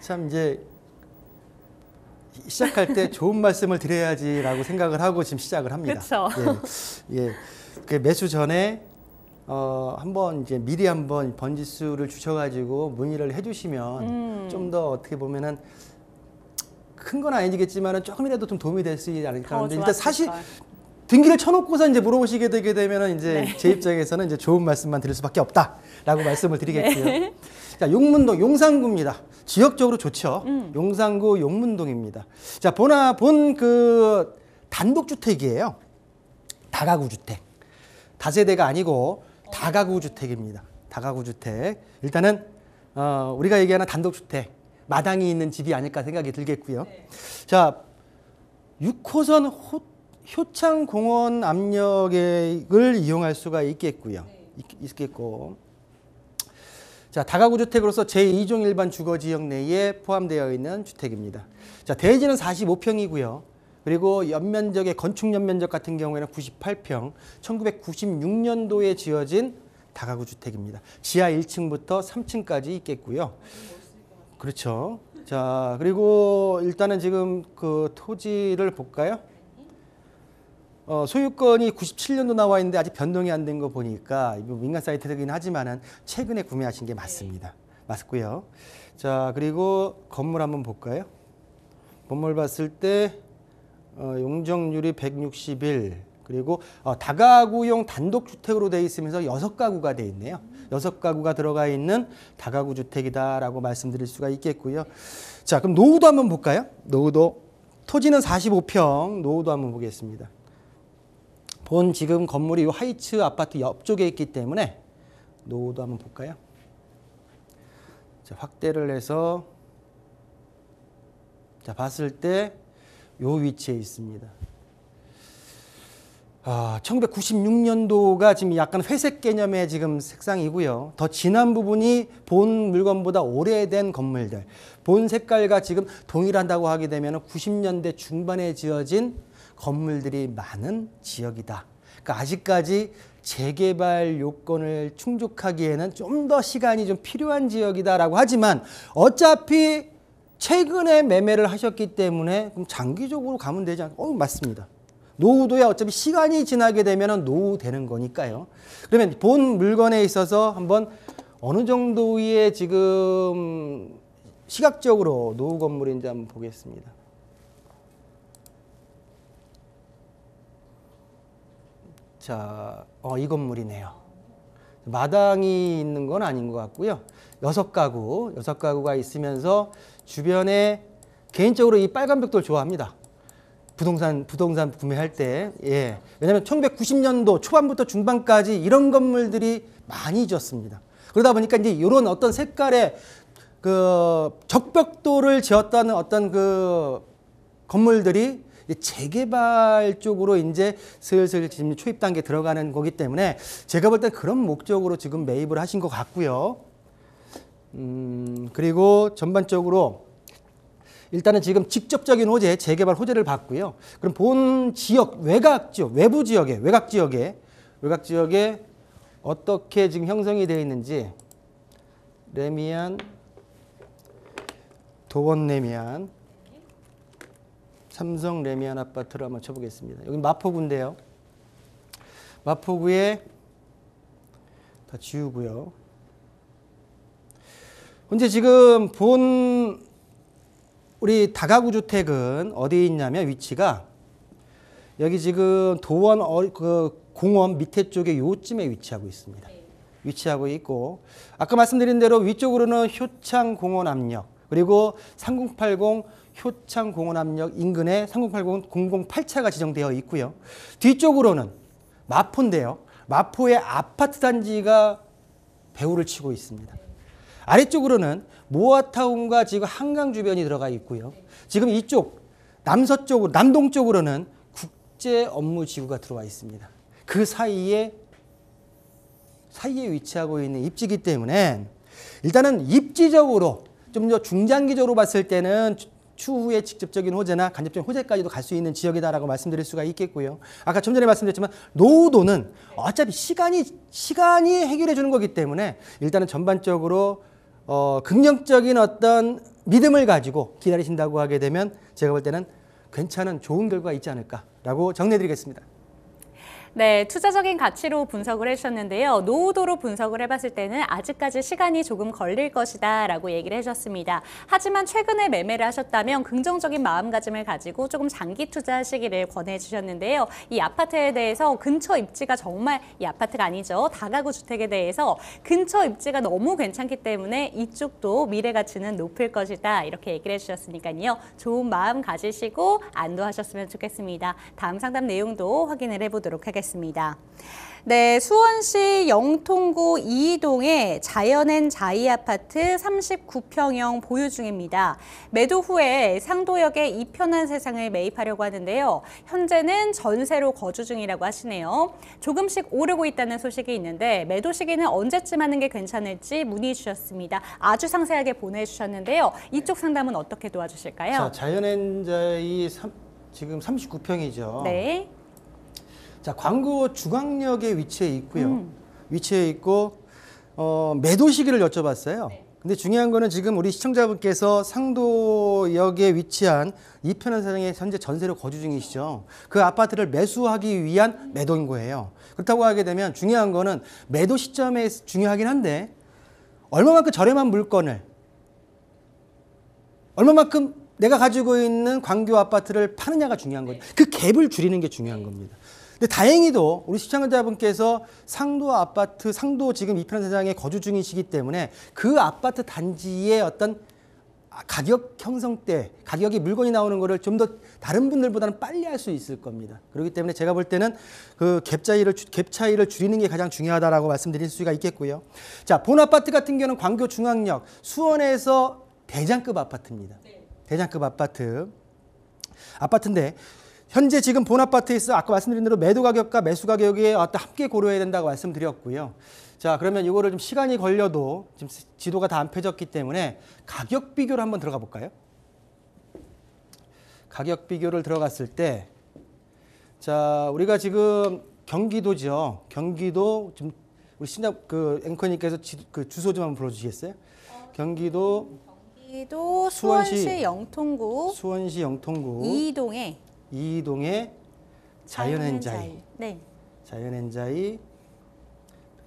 참 이제 시작할 때 좋은 말씀을 드려야지라고 생각을 하고 지금 시작을 합니다. 그렇죠. 예, 그 매수 전에 한번 이제 미리 한번 번지수를 주셔가지고 문의를 해주시면 좀 더 어떻게 보면은 큰 건 아니겠지만은 조금이라도 좀 도움이 될 수 있지 않을까 하는데 일단 사실 등기를 쳐놓고서 이제 물어보시게 되게 되면은 이제 네. 제 입장에서는 이제 좋은 말씀만 드릴 수밖에 없다라고 말씀을 드리겠고요. 네. 자, 용문동 용산구입니다. 지역적으로 좋죠. 용산구 용문동입니다. 자, 본 그 단독주택이에요. 다가구 주택. 다세대가 아니고 다가구 주택입니다. 다가구 주택. 일단은 우리가 얘기하는 단독주택. 마당이 있는 집이 아닐까 생각이 들겠고요. 네. 자, 6호선 효창공원 압력을 이용할 수가 있겠고요. 네. 있겠고. 자, 다가구 주택으로서 제2종 일반 주거지역 내에 포함되어 있는 주택입니다. 자, 대지는 45평이고요. 그리고 연면적의 건축 연면적 같은 경우에는 98평, 1996년도에 지어진 다가구 주택입니다. 지하 1층부터 3층까지 있겠고요. 그렇죠. 자, 그리고 일단은 지금 그 토지를 볼까요? 소유권이 97년도 나와 있는데 아직 변동이 안 된 거 보니까 민간 사이트이긴 하지만은 최근에 구매하신 게 맞습니다. 맞고요. 자, 그리고 건물 한번 볼까요? 건물 봤을 때 용적률이 161. 그리고 다가구용 단독주택으로 되어 있으면서 6가구가 되어 있네요. 6가구가 들어가 있는 다가구 주택이다라고 말씀드릴 수가 있겠고요. 자, 그럼 노후도 한번 볼까요? 노후도. 토지는 45평, 노후도 한번 보겠습니다. 본 지금 건물이 이 하이츠 아파트 옆쪽에 있기 때문에 노후도 한번 볼까요? 자, 확대를 해서 자, 봤을 때 요 위치에 있습니다. 1996년도가 지금 약간 회색 개념의 지금 색상이고요. 더 진한 부분이 본 물건보다 오래된 건물들. 본 색깔과 지금 동일한다고 하게 되면 90년대 중반에 지어진 건물들이 많은 지역이다. 그러니까 아직까지 재개발 요건을 충족하기에는 좀 더 시간이 좀 필요한 지역이다라고 하지만 어차피 최근에 매매를 하셨기 때문에 그럼 장기적으로 가면 되지 않을까? 맞습니다. 노후도야 어차피 시간이 지나게 되면 노후되는 거니까요. 그러면 본 물건에 있어서 한번 어느 정도의 지금 시각적으로 노후 건물인지 한번 보겠습니다. 자, 이 건물이네요. 마당이 있는 건 아닌 것 같고요. 6가구가 있으면서 주변에 개인적으로 이 빨간 벽돌 좋아합니다. 부동산 구매할 때. 예. 왜냐하면 1990년도 초반부터 중반까지 이런 건물들이 많이 지었습니다. 그러다 보니까 이제 이런 어떤 색깔의 그 적벽도를 지었다는 어떤 그 건물들이 재개발 쪽으로 이제 슬슬 지금 초입 단계 들어가는 거기 때문에 제가 볼 때 그런 목적으로 지금 매입을 하신 것 같고요. 그리고 전반적으로 일단은 지금 직접적인 호재, 재개발 호재를 받고요. 그럼 본 지역, 외곽 지역, 외부 지역에, 외곽 지역에 어떻게 지금 형성이 되어 있는지 레미안, 도원 레미안, 삼성 레미안 아파트를 한번 쳐보겠습니다. 여기 마포구인데요. 마포구에 다 지우고요. 현재 지금 본 우리 다가구 주택은 어디에 있냐면 위치가 여기 지금 도원 그 공원 밑에 쪽에 요쯤에 위치하고 있습니다. 위치하고 있고 아까 말씀드린 대로 위쪽으로는 효창공원 압력 그리고 3080 효창공원 압력 인근에 3080 008차가 지정되어 있고요. 뒤쪽으로는 마포인데요. 마포의 아파트 단지가 배후를 치고 있습니다. 아래쪽으로는 모아타운과 지금 한강 주변이 들어가 있고요. 지금 이쪽 남서쪽으로 남동쪽으로는 국제 업무 지구가 들어와 있습니다. 그 사이에 위치하고 있는 입지이기 때문에 일단은 입지적으로 좀 더 중장기적으로 봤을 때는 추후에 직접적인 호재나 간접적인 호재까지도 갈 수 있는 지역이다라고 말씀드릴 수가 있겠고요. 아까 좀 전에 말씀드렸지만 노후도는 어차피 시간이 해결해 주는 거기 때문에 일단은 전반적으로 긍정적인 어떤 믿음을 가지고 기다리신다고 하게 되면 제가 볼 때는 괜찮은 좋은 결과가 있지 않을까라고 정리해 드리겠습니다. 네, 투자적인 가치로 분석을 해주셨는데요. 노후도로 분석을 해봤을 때는 아직까지 시간이 조금 걸릴 것이다 라고 얘기를 해주셨습니다. 하지만 최근에 매매를 하셨다면 긍정적인 마음가짐을 가지고 조금 장기 투자하시기를 권해주셨는데요. 이 아파트에 대해서 근처 입지가 정말 이 아파트가 아니죠. 다가구 주택에 대해서 근처 입지가 너무 괜찮기 때문에 이쪽도 미래 가치는 높을 것이다 이렇게 얘기를 해주셨으니까요. 좋은 마음 가지시고 안도하셨으면 좋겠습니다. 다음 상담 내용도 확인을 해보도록 하겠습니다. 네, 수원시 영통구 이이동의 자연앤자이 아파트 39평형 보유 중입니다. 매도 후에 상도역에 이편한 세상을 매입하려고 하는데요. 현재는 전세로 거주 중이라고 하시네요. 조금씩 오르고 있다는 소식이 있는데 매도 시기는 언제쯤 하는 게 괜찮을지 문의 주셨습니다. 아주 상세하게 보내주셨는데요. 이쪽 상담은 어떻게 도와주실까요? 자, 자연앤자이 지금 39평이죠. 네. 자, 광교 중앙역에 위치해 있고요. 위치해 있고 매도 시기를 여쭤봤어요. 근데 중요한 거는 지금 우리 시청자분께서 상도역에 위치한 이편한 세상에 현재 전세로 거주 중이시죠. 그 아파트를 매수하기 위한 매도인 거예요. 그렇다고 하게 되면 중요한 거는 매도 시점에 중요하긴 한데 얼마만큼 저렴한 물건을 얼마만큼 내가 가지고 있는 광교 아파트를 파느냐가 중요한 거죠. 그 갭을 줄이는 게 중요한 겁니다. 근데 다행히도 우리 시청자분께서 상도 아파트, 상도 지금 이편한 세상에 거주 중이시기 때문에 그 아파트 단지의 어떤 가격 형성 때 가격이 물건이 나오는 거를 좀 더 다른 분들보다는 빨리 할 수 있을 겁니다. 그렇기 때문에 제가 볼 때는 그 갭 차이를 줄이는 게 가장 중요하다라고 말씀드릴 수가 있겠고요. 자, 본 아파트 같은 경우는 광교 중앙역 수원에서 대장급 아파트입니다. 대장급 아파트인데 현재 지금 본 아파트에서 아까 말씀드린 대로 매도 가격과 매수 가격에 함께 고려해야 된다고 말씀드렸고요. 자, 그러면 이거를 좀 시간이 걸려도 지금 지도가 다 안 펴졌기 때문에 가격 비교를 한번 들어가 볼까요? 가격 비교를 들어갔을 때, 자, 우리가 지금 경기도죠. 경기도 지금 우리 신작 그 앵커님께서 그 주소 좀 한번 불러주시겠어요? 경기도 수원시 영통구 이이동의 자연앤자이. 네. 자연앤자이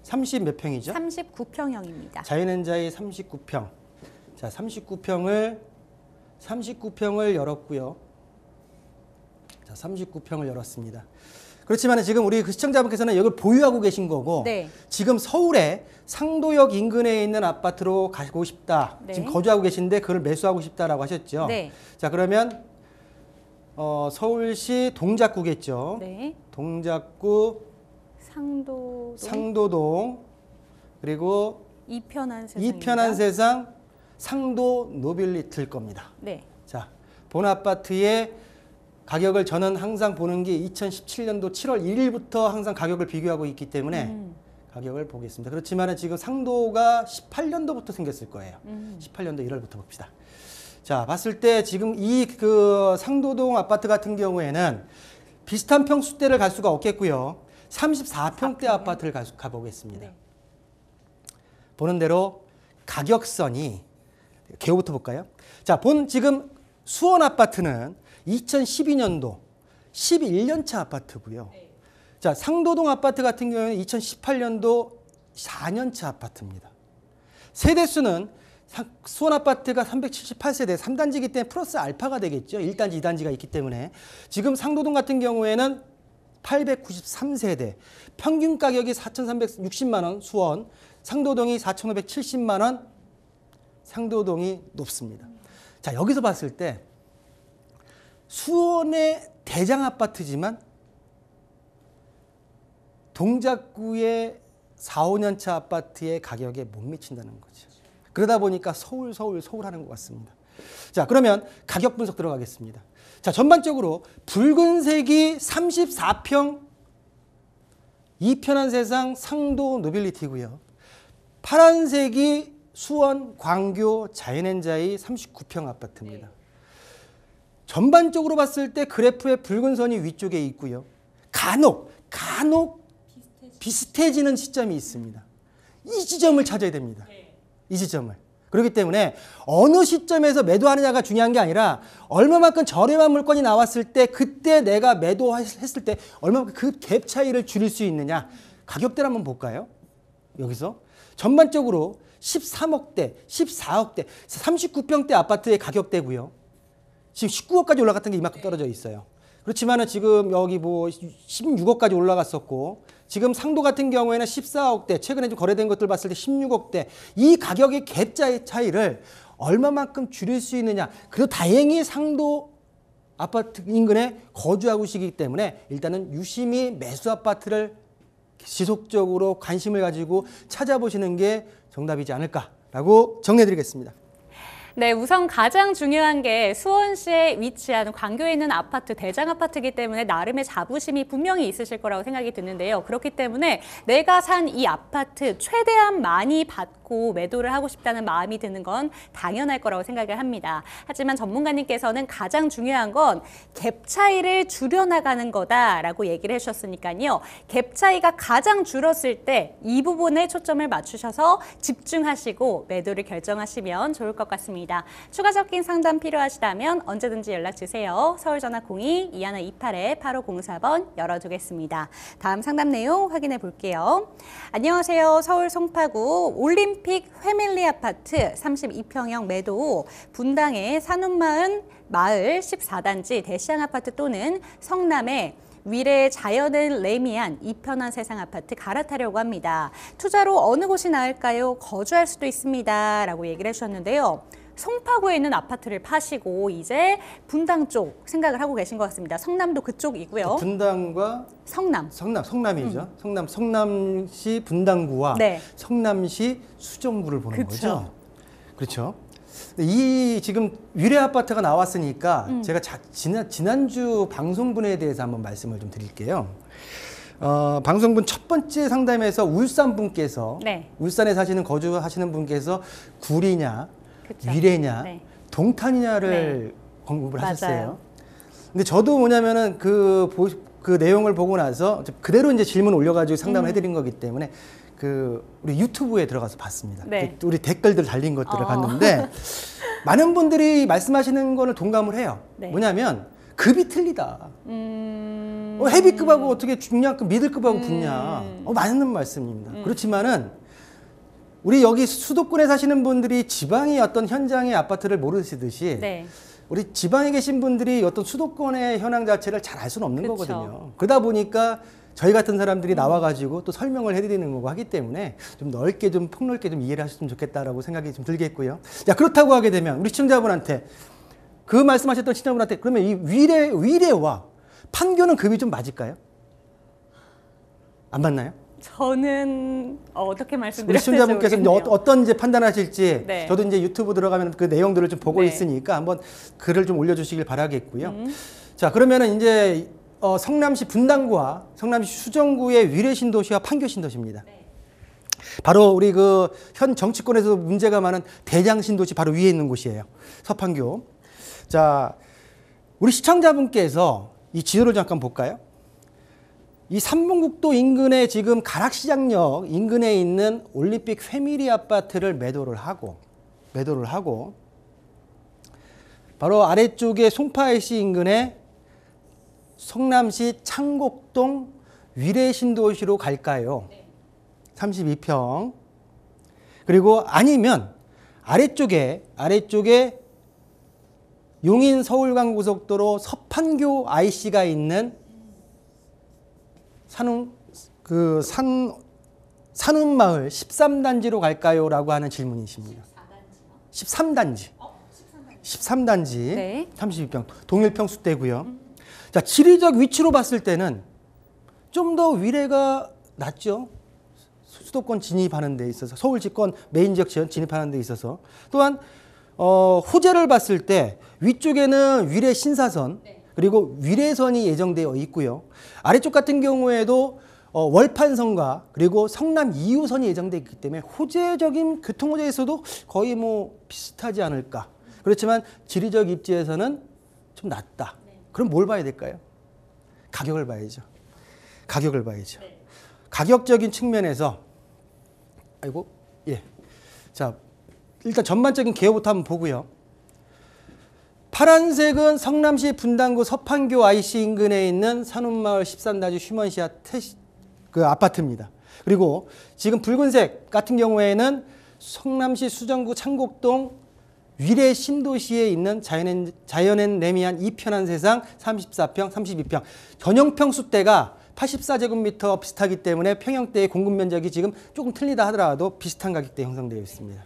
30 몇 평이죠? 39평형입니다. 자연앤자이 39평. 자, 39평을 열었고요. 자, 39평을 열었습니다. 그렇지만 지금 우리 그 시청자분께서는 여기를 보유하고 계신 거고 네. 지금 서울에 상도역 인근에 있는 아파트로 가고 싶다. 네. 지금 거주하고 계신데 그걸 매수하고 싶다라고 하셨죠. 네. 자, 그러면 서울시 동작구겠죠. 네. 동작구 상도동 그리고 이편한 세상입니다. 이편한 세상 상도 노빌리티일 겁니다. 네. 자, 본 아파트의 가격을 저는 항상 보는 게 2017년도 7월 1일부터 항상 가격을 비교하고 있기 때문에 가격을 보겠습니다. 그렇지만 지금 상도가 18년도부터 생겼을 거예요. 18년도 1월부터 봅시다. 자, 봤을 때 지금 이 그 상도동 아파트 같은 경우에는 비슷한 평수대를 갈 수가 없겠고요. 34평대 아파트를 가보겠습니다. 네. 보는 대로 가격선이 개요부터 볼까요? 자, 본 지금 수원 아파트는 2012년도 11년차 아파트고요. 자, 상도동 아파트 같은 경우는 2018년도 4년차 아파트입니다. 세대수는 수원 아파트가 378세대, 3단지이기 때문에 플러스 알파가 되겠죠. 1단지, 2단지가 있기 때문에. 지금 상도동 같은 경우에는 893세대, 평균 가격이 4,360만 원 수원, 상도동이 4,570만 원, 상도동이 높습니다. 자, 여기서 봤을 때 수원의 대장 아파트지만 동작구의 4, 5년차 아파트의 가격에 못 미친다는 거죠. 그러다 보니까 서울 하는 것 같습니다. 자, 그러면 가격 분석 들어가겠습니다. 자, 전반적으로 붉은색이 34평 이편한 세상 상도 노빌리티고요. 파란색이 수원 광교 자연엔자이 39평 아파트입니다. 전반적으로 봤을 때 그래프의 붉은 선이 위쪽에 있고요. 간혹 비슷해지는 시점이 있습니다. 이 지점을 찾아야 됩니다. 이 지점을. 그렇기 때문에 어느 시점에서 매도하느냐가 중요한 게 아니라 얼마만큼 저렴한 물건이 나왔을 때 그때 내가 매도했을 때 얼마만큼 그 갭 차이를 줄일 수 있느냐. 가격대를 한번 볼까요? 여기서 전반적으로 13억대, 14억대, 39평대 아파트의 가격대고요. 지금 19억까지 올라갔던 게 이만큼 떨어져 있어요. 그렇지만은 지금 여기 뭐 16억까지 올라갔었고 지금 상도 같은 경우에는 14억대, 최근에 좀 거래된 것들 봤을 때 16억대. 이 가격의 갭 차이를 얼마만큼 줄일 수 있느냐. 그래도 다행히 상도 아파트 인근에 거주하고 계시기 때문에 일단은 유심히 매수 아파트를 지속적으로 관심을 가지고 찾아보시는 게 정답이지 않을까라고 정리해드리겠습니다. 네, 우선 가장 중요한 게 수원시에 위치한 광교에 있는 아파트, 대장 아파트이기 때문에 나름의 자부심이 분명히 있으실 거라고 생각이 드는데요. 그렇기 때문에 내가 산 이 아파트 최대한 많이 받고 매도를 하고 싶다는 마음이 드는 건 당연할 거라고 생각을 합니다. 하지만 전문가님께서는 가장 중요한 건 갭 차이를 줄여나가는 거다라고 얘기를 해주셨으니까요. 갭 차이가 가장 줄었을 때 이 부분에 초점을 맞추셔서 집중하시고 매도를 결정하시면 좋을 것 같습니다. 추가적인 상담 필요하시다면 언제든지 연락주세요. 서울전화 02-2128-8504번 열어두겠습니다. 다음 상담 내용 확인해 볼게요. 안녕하세요. 서울 송파구 올림픽 회밀리 아파트 32평형 매도 분당의 산운마을 14단지 대시양 아파트 또는 성남의 위례 자연을 레미안 이편한 세상 아파트 갈아타려고 합니다. 투자로 어느 곳이 나을까요? 거주할 수도 있습니다. 라고 얘기를 해주셨는데요. 송파구에 있는 아파트를 파시고 이제 분당 쪽 생각을 하고 계신 것 같습니다. 성남도 그쪽이고요. 분당과 성남이죠. 성남시 분당구와 네. 성남시 수정구를 보는 그쵸. 거죠. 그렇죠. 이 지금 위례 아파트가 나왔으니까 제가 지난주 방송분에 대해서 한번 말씀을 좀 드릴게요. 방송분 첫 번째 상담에서 울산 분께서 네. 울산에 거주하시는 분께서 구리냐, 그쵸. 위례냐, 네. 동탄이냐를 공부를 맞아요. 하셨어요. 근데 저도 뭐냐면은 그 내용을 보고 나서 그대로 이제 질문 올려가지고 상담을 해드린 거기 때문에 우리 유튜브에 들어가서 봤습니다. 네. 우리 댓글들 달린 것들을 봤는데 많은 분들이 말씀하시는 거를 동감을 해요. 네. 뭐냐면 급이 틀리다. 헤비급하고 어떻게 중량급, 미들급하고 붙냐. 맞는 말씀입니다. 그렇지만은 우리 여기 수도권에 사시는 분들이 지방의 어떤 현장의 아파트를 모르시듯이 네. 우리 지방에 계신 분들이 어떤 수도권의 현황 자체를 잘 알 수는 없는 그쵸. 거거든요. 그러다 보니까 저희 같은 사람들이 나와가지고 또 설명을 해드리는 거고 하기 때문에 좀 넓게 좀 폭넓게 좀 이해를 하셨으면 좋겠다라고 생각이 좀 들겠고요. 자, 그렇다고 하게 되면 우리 시청자분한테 그 말씀하셨던 시청자분한테 그러면 이 위례와 판교는 급이 좀 맞을까요? 안 맞나요? 저는 어떻게 우리 말씀드려야 될지 시청자분께서 이제 모르겠네요. 어떤 이제 판단하실지 네. 저도 이제 유튜브 들어가면 그 내용들을 좀 보고 네. 있으니까 한번 글을 좀 올려주시길 바라겠고요. 자, 그러면은 이제 성남시 분당구와 성남시 수정구의 위례 신도시와 판교 신도시입니다. 바로 우리 그 현 정치권에서 문제가 많은 대장 신도시 바로 위에 있는 곳이에요. 서판교. 자, 우리 시청자분께서 이 지도를 잠깐 볼까요? 이 삼봉국도 인근에 지금 가락시장역 인근에 있는 올림픽 패밀리 아파트를 매도를 하고 바로 아래쪽에 송파IC 인근에 성남시 창곡동 위례 신도시로 갈까요? 32평. 그리고 아니면 아래쪽에 용인 서울간고속도로 서판교 IC가 있는 산운마을 13단지로 갈까요? 라고 하는 질문이십니다. 13단지. 13단지. 네. 32평. 동일평수대고요. 자, 지리적 위치로 봤을 때는 좀 더 위례가 낫죠. 수도권 진입하는 데 있어서 서울 집권 메인 지역 진입하는 데 있어서 또한 호재를 봤을 때 위쪽에는 위례 신사선 그리고 위례선이 예정되어 있고요. 아래쪽 같은 경우에도 월판선과 그리고 성남 2호선이 예정되어 있기 때문에 호재적인 교통 호재에서도 거의 뭐 비슷하지 않을까. 그렇지만 지리적 입지에서는 좀 낮다. 그럼 뭘 봐야 될까요? 가격을 봐야죠. 가격적인 측면에서 자, 일단 전반적인 개요부터 한번 보고요. 파란색은 성남시 분당구 서판교 IC 인근에 있는 산운마을 13단지 휴먼시아 그 아파트입니다. 그리고 지금 붉은색 같은 경우에는 성남시 수정구 창곡동 위례 신도시에 있는 자연엔 레미안 이편한 세상 34평, 32평. 전용 평수대가 84제곱미터 비슷하기 때문에 평형대의 공급 면적이 지금 조금 틀리다 하더라도 비슷한 가격대 형성되어 있습니다.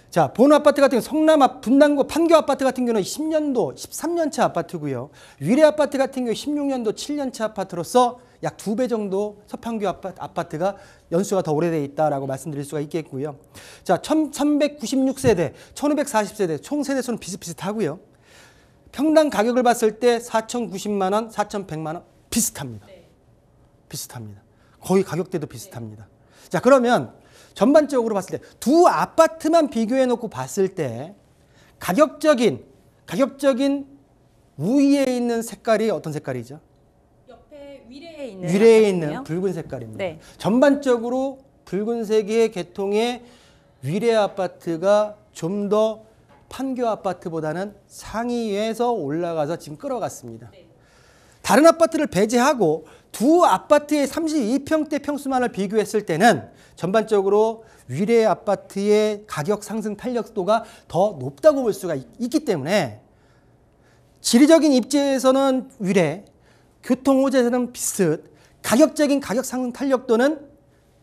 자, 본 아파트 같은 경우 분당구 판교 아파트 같은 경우는 10년도 13년차 아파트고요. 위례 아파트 같은 경우 16년도 7년차 아파트로서 약 2배 정도 서판교 아파트가 연수가 더 오래되어 있다라고 말씀드릴 수가 있겠고요. 자, 1396세대, 1540세대 총 세대수는 비슷비슷하고요. 평당 가격을 봤을 때 4,090만 원, 4,100만 원 비슷합니다. 거의 가격대도 비슷합니다. 자, 그러면 전반적으로 봤을 때 두 아파트만 비교해 놓고 봤을 때 가격적인 우위에 있는 색깔이 어떤 색깔이죠? 옆에 위례에 있는 위례에 있는 붉은 색깔입니다. 네. 전반적으로 붉은색의 계통의 위례 아파트가 좀 더 판교 아파트보다는 상위에서 올라가서 지금 끌어갔습니다. 다른 아파트를 배제하고 두 아파트의 32평대 평수만을 비교했을 때는 전반적으로 위례 아파트의 가격 상승 탄력도가 더 높다고 볼 수가 있기 때문에 지리적인 입지에서는 위례, 교통 호재에서는 비슷, 가격적인 가격 상승 탄력도는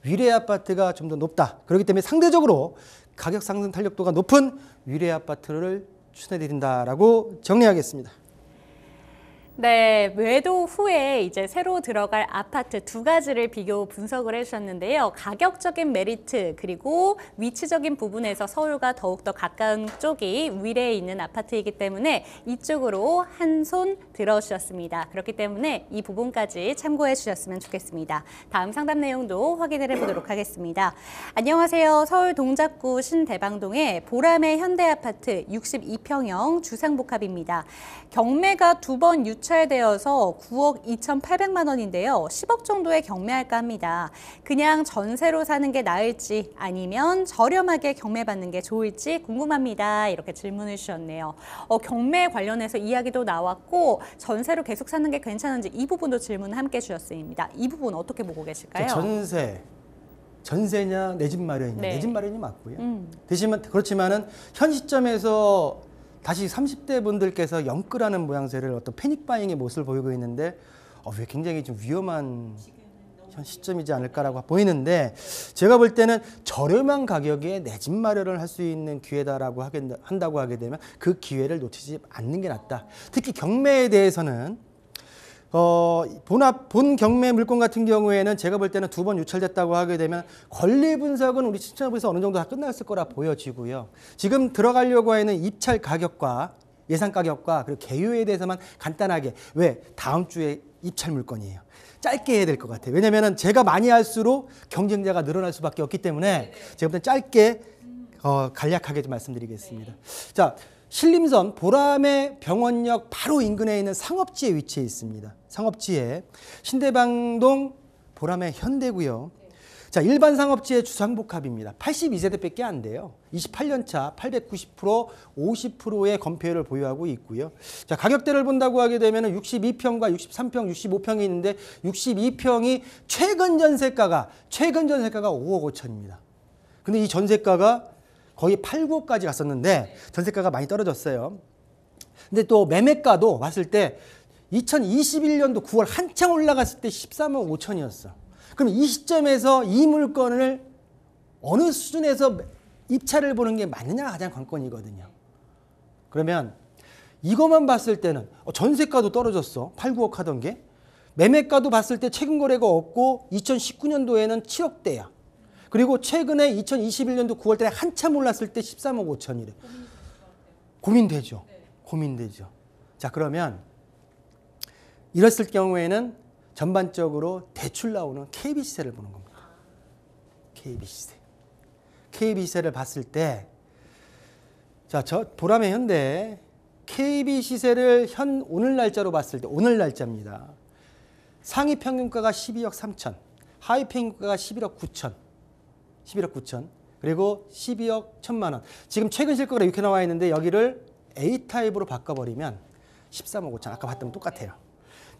위례 아파트가 좀 더 높다. 그렇기 때문에 상대적으로 가격 상승 탄력도가 높은 위례 아파트를 추천해드린다라고 정리하겠습니다. 네, 매도 후에 이제 새로 들어갈 아파트 두 가지를 비교 분석을 해주셨는데요. 가격적인 메리트 그리고 위치적인 부분에서 서울과 더욱더 가까운 쪽이 위례에 있는 아파트이기 때문에 이쪽으로 한 손 들어주셨습니다. 그렇기 때문에 이 부분까지 참고해 주셨으면 좋겠습니다. 다음 상담 내용도 확인을 해보도록 하겠습니다. 안녕하세요. 서울 동작구 신대방동의 보람의 현대아파트 62평형 주상복합입니다. 경매가 2번 유찰되어서 9억 2,800만 원인데요. 10억 정도에 경매할까 합니다. 그냥 전세로 사는 게 나을지 아니면 저렴하게 경매받는 게 좋을지 궁금합니다. 이렇게 질문을 주셨네요. 경매 관련해서 이야기도 나왔고 전세로 계속 사는 게 괜찮은지 이 부분도 질문을 함께 주셨습니다. 이 부분 어떻게 보고 계실까요? 전세냐 내 집 마련이냐. 네. 내 집 마련이 맞고요. 그렇지만은 현 시점에서 다시 30대 분들께서 영끌하는 모양새를 어떤 패닉바잉의 모습을 보이고 있는데 왜 굉장히 좀 위험한 현 시점이지 않을까라고 보이는데 제가 볼 때는 저렴한 가격에 내 집 마련을 할 수 있는 기회다라고 한다고 하게 되면 그 기회를 놓치지 않는 게 낫다. 특히 경매에 대해서는 본 경매 물건 같은 경우에는 제가 볼 때는 2번 유찰됐다고 하게 되면 권리 분석은 우리 시청자분에서 어느 정도 다 끝났을 거라 보여지고요. 지금 들어가려고 하는 입찰 가격과 예상 가격과 그리고 개요에 대해서만 간단하게 왜 다음 주에 입찰 물건이에요. 짧게 해야 될 것 같아요. 왜냐하면 제가 많이 할수록 경쟁자가 늘어날 수밖에 없기 때문에 제가 볼 때 짧게 간략하게 좀 말씀드리겠습니다. 자, 신림선 보람의 병원역 바로 인근에 있는 상업지에 위치해 있습니다. 상업지에 신대방동 보람의 현대고요. 자, 일반 상업지의 주상복합입니다. 82세대밖에 안 돼요. 28년차 890%, 50%의 건폐율을 보유하고 있고요. 자, 가격대를 본다고 하게 되면 62평과 63평, 65평이 있는데 62평이 최근 전세가가 5억 5천입니다. 근데 이 전세가가 거의 8, 9억까지 갔었는데 전세가가 많이 떨어졌어요. 근데 또 매매가도 봤을 때 2021년도 9월 한창 올라갔을 때 13억 5천이었어. 그럼 이 시점에서 이 물건을 어느 수준에서 입찰을 보는 게 맞느냐가 가장 관건이거든요. 그러면 이것만 봤을 때는 전세가도 떨어졌어. 8, 9억 하던 게. 매매가도 봤을 때 최근 거래가 없고 2019년도에는 7억대야. 그리고 최근에 2021년도 9월 달에 한참 올랐을 때 13억 5천이래. 고민되죠. 고민되죠. 자, 그러면 이랬을 경우에는 전반적으로 대출 나오는 KB시세를 보는 겁니다. KB시세. KB시세를 봤을 때, 자, 저 보람의 현대 KB시세를 오늘 날짜로 봤을 때, 오늘 날짜입니다. 상위 평균가가 12억 3천, 하위 평균가가 11억 9천, 11억 9천, 그리고 12억 1천만 원. 지금 최근 실거래가 이렇게 나와 있는데 여기를 A타입으로 바꿔버리면 13억 5천. 아까 봤던 똑같아요.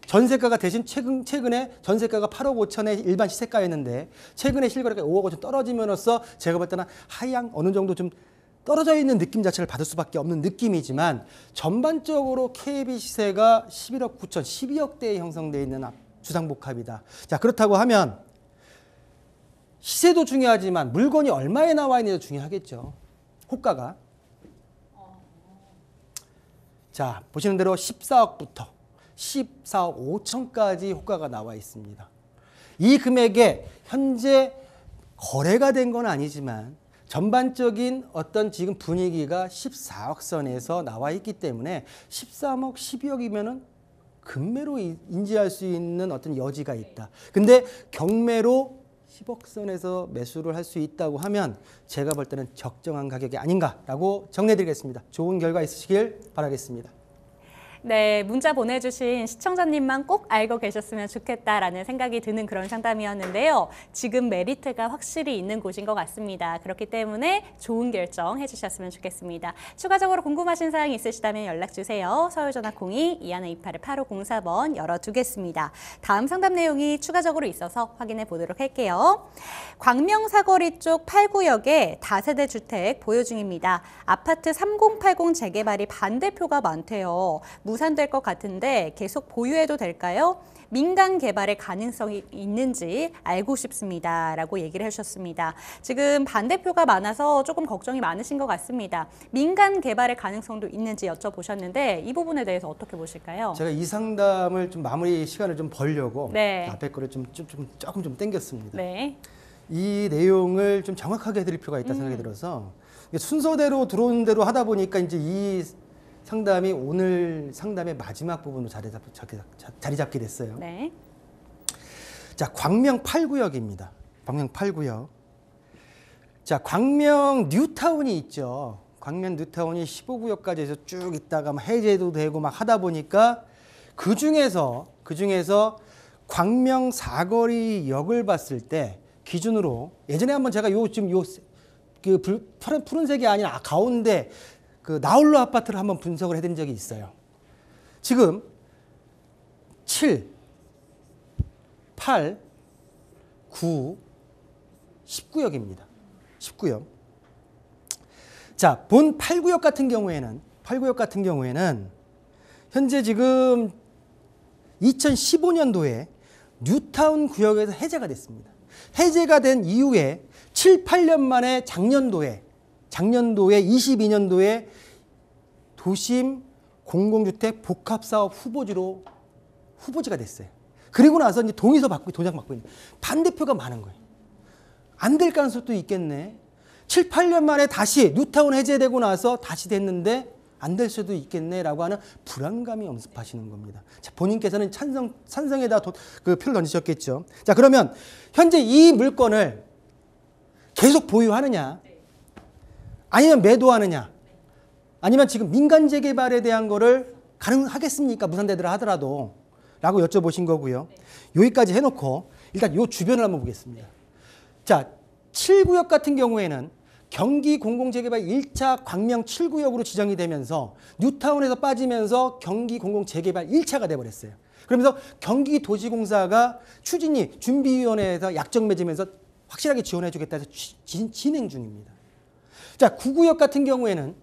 전세가가 대신 최근에 전세가가 8억 5천의 일반 시세가였는데 최근에 실거래가 5억 5천 떨어짐으로써 제가 볼 때는 하향 어느 정도 좀 떨어져 있는 느낌 자체를 받을 수밖에 없는 느낌이지만 전반적으로 KB 시세가 11억 9천, 12억대에 형성되어 있는 주상복합이다. 자, 그렇다고 하면 시세도 중요하지만 물건이 얼마에 나와 있느냐도 중요하겠죠. 호가가. 자, 보시는 대로 14억부터 14억 5천까지 호가가 나와 있습니다. 이 금액에 현재 거래가 된 건 아니지만 전반적인 어떤 지금 분위기가 14억 선에서 나와 있기 때문에 13억, 12억이면은 금매로 인지할 수 있는 어떤 여지가 있다. 근데 경매로 10억 선에서 매수를 할 수 있다고 하면 제가 볼 때는 적정한 가격이 아닌가라고 정리해드리겠습니다. 좋은 결과 있으시길 바라겠습니다. 네, 문자 보내주신 시청자님만 꼭 알고 계셨으면 좋겠다라는 생각이 드는 그런 상담이었는데요. 지금 메리트가 확실히 있는 곳인 것 같습니다. 그렇기 때문에 좋은 결정 해주셨으면 좋겠습니다. 추가적으로 궁금하신 사항이 있으시다면 연락주세요. 서울전화 02-2128-8504번 열어두겠습니다. 다음 상담 내용이 추가적으로 있어서 확인해 보도록 할게요. 광명사거리 쪽 8구역에 다세대 주택 보유 중입니다. 아파트 3080 재개발이 반대표가 많대요. 무산될 것 같은데 계속 보유해도 될까요? 민간 개발의 가능성이 있는지 알고 싶습니다. 라고 얘기를 해주셨습니다. 지금 반대표가 많아서 조금 걱정이 많으신 것 같습니다. 민간 개발의 가능성도 있는지 여쭤보셨는데 이 부분에 대해서 어떻게 보실까요? 제가 이 상담을 좀 마무리 시간을 좀 벌려고 네. 앞에 거를 조금 좀 땡겼습니다. 네. 이 내용을 좀 정확하게 해드릴 필요가 있다 생각이 들어서 순서대로 들어오는 대로 하다 보니까 이제 이 상담이 오늘 상담의 마지막 부분으로 자리 잡게 됐어요. 네. 자, 광명 8구역입니다. 광명 8구역. 자, 광명 뉴타운이 있죠. 광명 뉴타운이 15구역까지 해서 쭉 있다가 막 해제도 되고 막 하다 보니까 그 중에서 광명 사거리역을 봤을 때 기준으로 예전에 한번 제가 푸른색이 아니라 가운데 그 나홀로 아파트를 한번 분석을 해드린 적이 있어요. 지금 7, 8, 9, 10구역입니다. 10구역. 자, 본 8구역 같은 경우에는 현재 지금 2015년도에 뉴타운 구역에서 해제가 됐습니다. 해제가 된 이후에 7, 8년 만에 작년도에 22년도에 도심 공공주택 복합사업 후보지가 됐어요. 그리고 나서 이제 동의서 받고 도장 받고 있는 반대표가 많은 거예요. 안 될 가능성도 있겠네. 7, 8년 만에 다시 뉴타운 해제되고 나서 다시 됐는데 안 될 수도 있겠네라고 하는 불안감이 엄습하시는 겁니다. 자, 본인께서는 찬성에다 그 표를 던지셨겠죠. 자, 그러면 현재 이 물건을 계속 보유하느냐, 아니면 매도하느냐, 아니면 지금 민간 재개발에 대한 거를 가능하겠습니까? 무산되더라 하더라도 라고 여쭤보신 거고요. 여기까지 해놓고 일단 요 주변을 한번 보겠습니다. 자, 7구역 같은 경우에는 경기 공공재개발 1차 광명 7구역으로 지정이 되면서 뉴타운에서 빠지면서 경기 공공재개발 1차가 돼버렸어요. 그러면서 경기도시공사가 추진위 준비위원회에서 약정 맺으면서 확실하게 지원해 주겠다 해서 진행 중입니다. 자, 9구역 같은 경우에는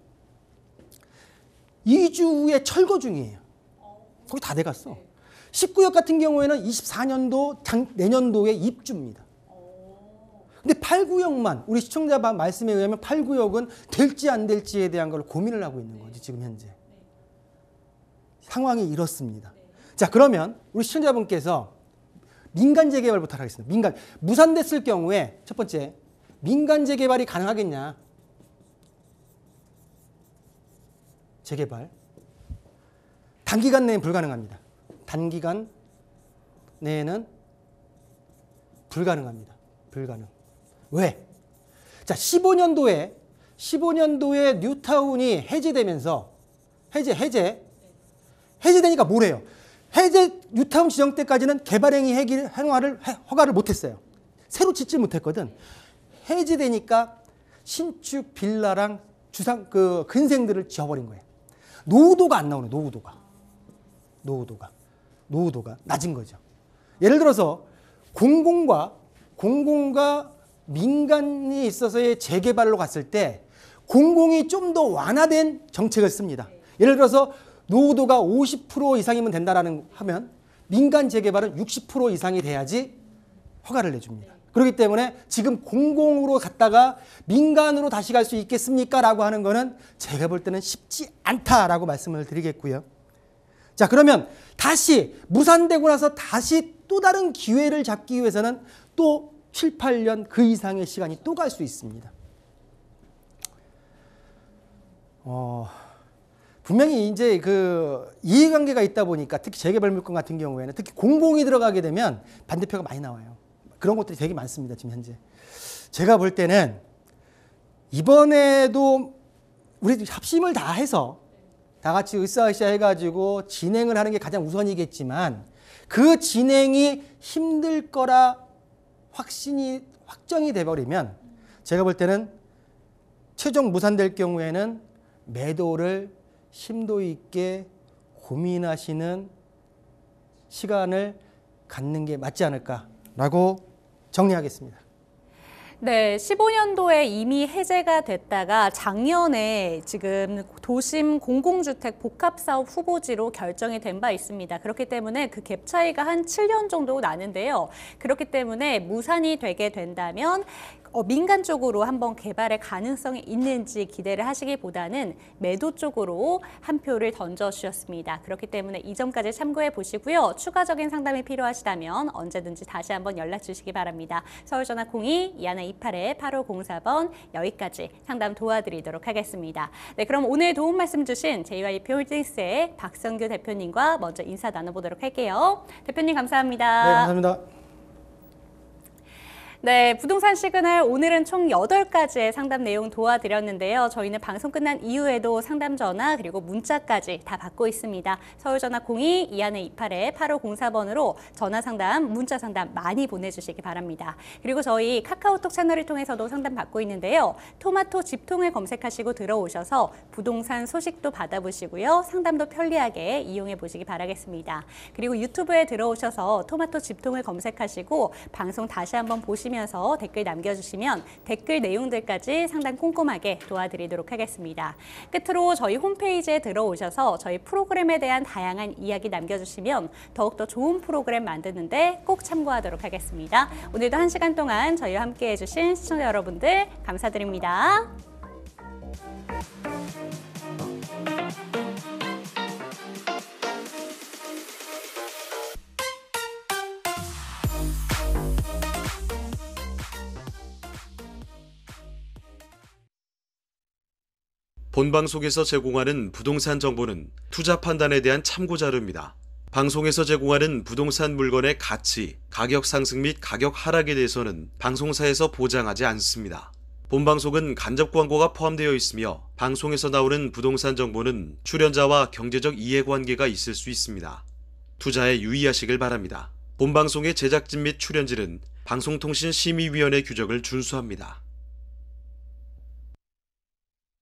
2주 후에 철거 중이에요. 거의 다 돼갔어. 19역 같은 경우에는 24년도 내년도에 입주입니다. 근데 8구역만 우리 시청자 말씀에 의하면 8구역은 될지 안 될지에 대한 걸 고민을 하고 있는 거지 지금 현재. 상황이 이렇습니다. 자, 그러면 우리 시청자분께서 민간 재개발부터 하겠습니다. 무산됐을 경우에 첫 번째 민간 재개발이 가능하겠냐? 재개발 단기간 내에는 불가능합니다. 단기간 내에는 불가능합니다. 불가능. 왜? 자, 15년도에 뉴타운이 해제되면서 해제되니까 뭐래요? 뉴타운 지정 때까지는 개발행위 허가를 못했어요. 새로 짓질 못했거든. 해제되니까 신축 빌라랑 근생들을 지어버린 거예요. 노후도가 안 나오네. 노후도가 낮은 거죠. 예를 들어서 공공과 민간이 있어서의 재개발로 갔을 때 공공이 좀 더 완화된 정책을 씁니다. 예를 들어서 노후도가 50% 이상이면 된다라는 하면 민간 재개발은 60% 이상이 돼야지 허가를 내줍니다. 그렇기 때문에 지금 공공으로 갔다가 민간으로 다시 갈 수 있겠습니까? 라고 하는 거는 제가 볼 때는 쉽지 않다라고 말씀을 드리겠고요. 자, 그러면 다시 무산되고 나서 다시 또 다른 기회를 잡기 위해서는 또 7, 8년 그 이상의 시간이 또 갈 수 있습니다. 분명히 이제 그 이해관계가 있다 보니까 특히 재개발 물건 같은 경우에는 특히 공공이 들어가게 되면 반대표가 많이 나와요. 그런 것들이 되게 많습니다. 지금 현재. 제가 볼 때는 이번에도 우리 합심을 다 해서 다 같이 으쌰으쌰 해가지고 진행을 하는 게 가장 우선이겠지만 그 진행이 힘들 거라 확정이 돼버리면 제가 볼 때는 최종 무산될 경우에는 매도를 심도 있게 고민하시는 시간을 갖는 게 맞지 않을까라고 정리하겠습니다. 네, 15년도에 이미 해제가 됐다가 작년에 지금 도심 공공주택 복합사업 후보지로 결정이 된 바 있습니다. 그렇기 때문에 그 갭 차이가 한 7년 정도 나는데요. 그렇기 때문에 무산이 되게 된다면 민간 쪽으로 한번 개발의 가능성이 있는지 기대를 하시기보다는 매도 쪽으로 한 표를 던져주셨습니다. 그렇기 때문에 이 점까지 참고해 보시고요. 추가적인 상담이 필요하시다면 언제든지 다시 한번 연락 주시기 바랍니다. 서울전화 02-2128-8504번 여기까지 상담 도와드리도록 하겠습니다. 네, 그럼 오늘 도움 말씀 주신 JYP홀딩스의 박성규 대표님과 먼저 인사 나눠보도록 할게요. 대표님 감사합니다. 네, 감사합니다. 네, 부동산 시그널 오늘은 총 8가지의 상담 내용 도와드렸는데요. 저희는 방송 끝난 이후에도 상담 전화 그리고 문자까지 다 받고 있습니다. 서울전화 02-2128-8504번으로 전화 상담, 문자 상담 많이 보내주시기 바랍니다. 그리고 저희 카카오톡 채널을 통해서도 상담 받고 있는데요. 토마토 집통을 검색하시고 들어오셔서 부동산 소식도 받아보시고요. 상담도 편리하게 이용해 보시기 바라겠습니다. 그리고 유튜브에 들어오셔서 토마토 집통을 검색하시고 방송 다시 한번 보시면 보시면서 댓글 남겨주시면 댓글 내용들까지 상당 꼼꼼하게 도와드리도록 하겠습니다. 끝으로 저희 홈페이지에 들어오셔서 저희 프로그램에 대한 다양한 이야기 남겨주시면 더욱더 좋은 프로그램 만드는데 꼭 참고하도록 하겠습니다. 오늘도 1시간 동안 저희와 함께 해주신 시청자 여러분들 감사드립니다. 본방송에서 제공하는 부동산 정보는 투자 판단에 대한 참고 자료입니다. 방송에서 제공하는 부동산 물건의 가치, 가격 상승 및 가격 하락에 대해서는 방송사에서 보장하지 않습니다. 본방송은 간접 광고가 포함되어 있으며 방송에서 나오는 부동산 정보는 출연자와 경제적 이해관계가 있을 수 있습니다. 투자에 유의하시길 바랍니다. 본방송의 제작진 및 출연진은 방송통신심의위원회 규정을 준수합니다.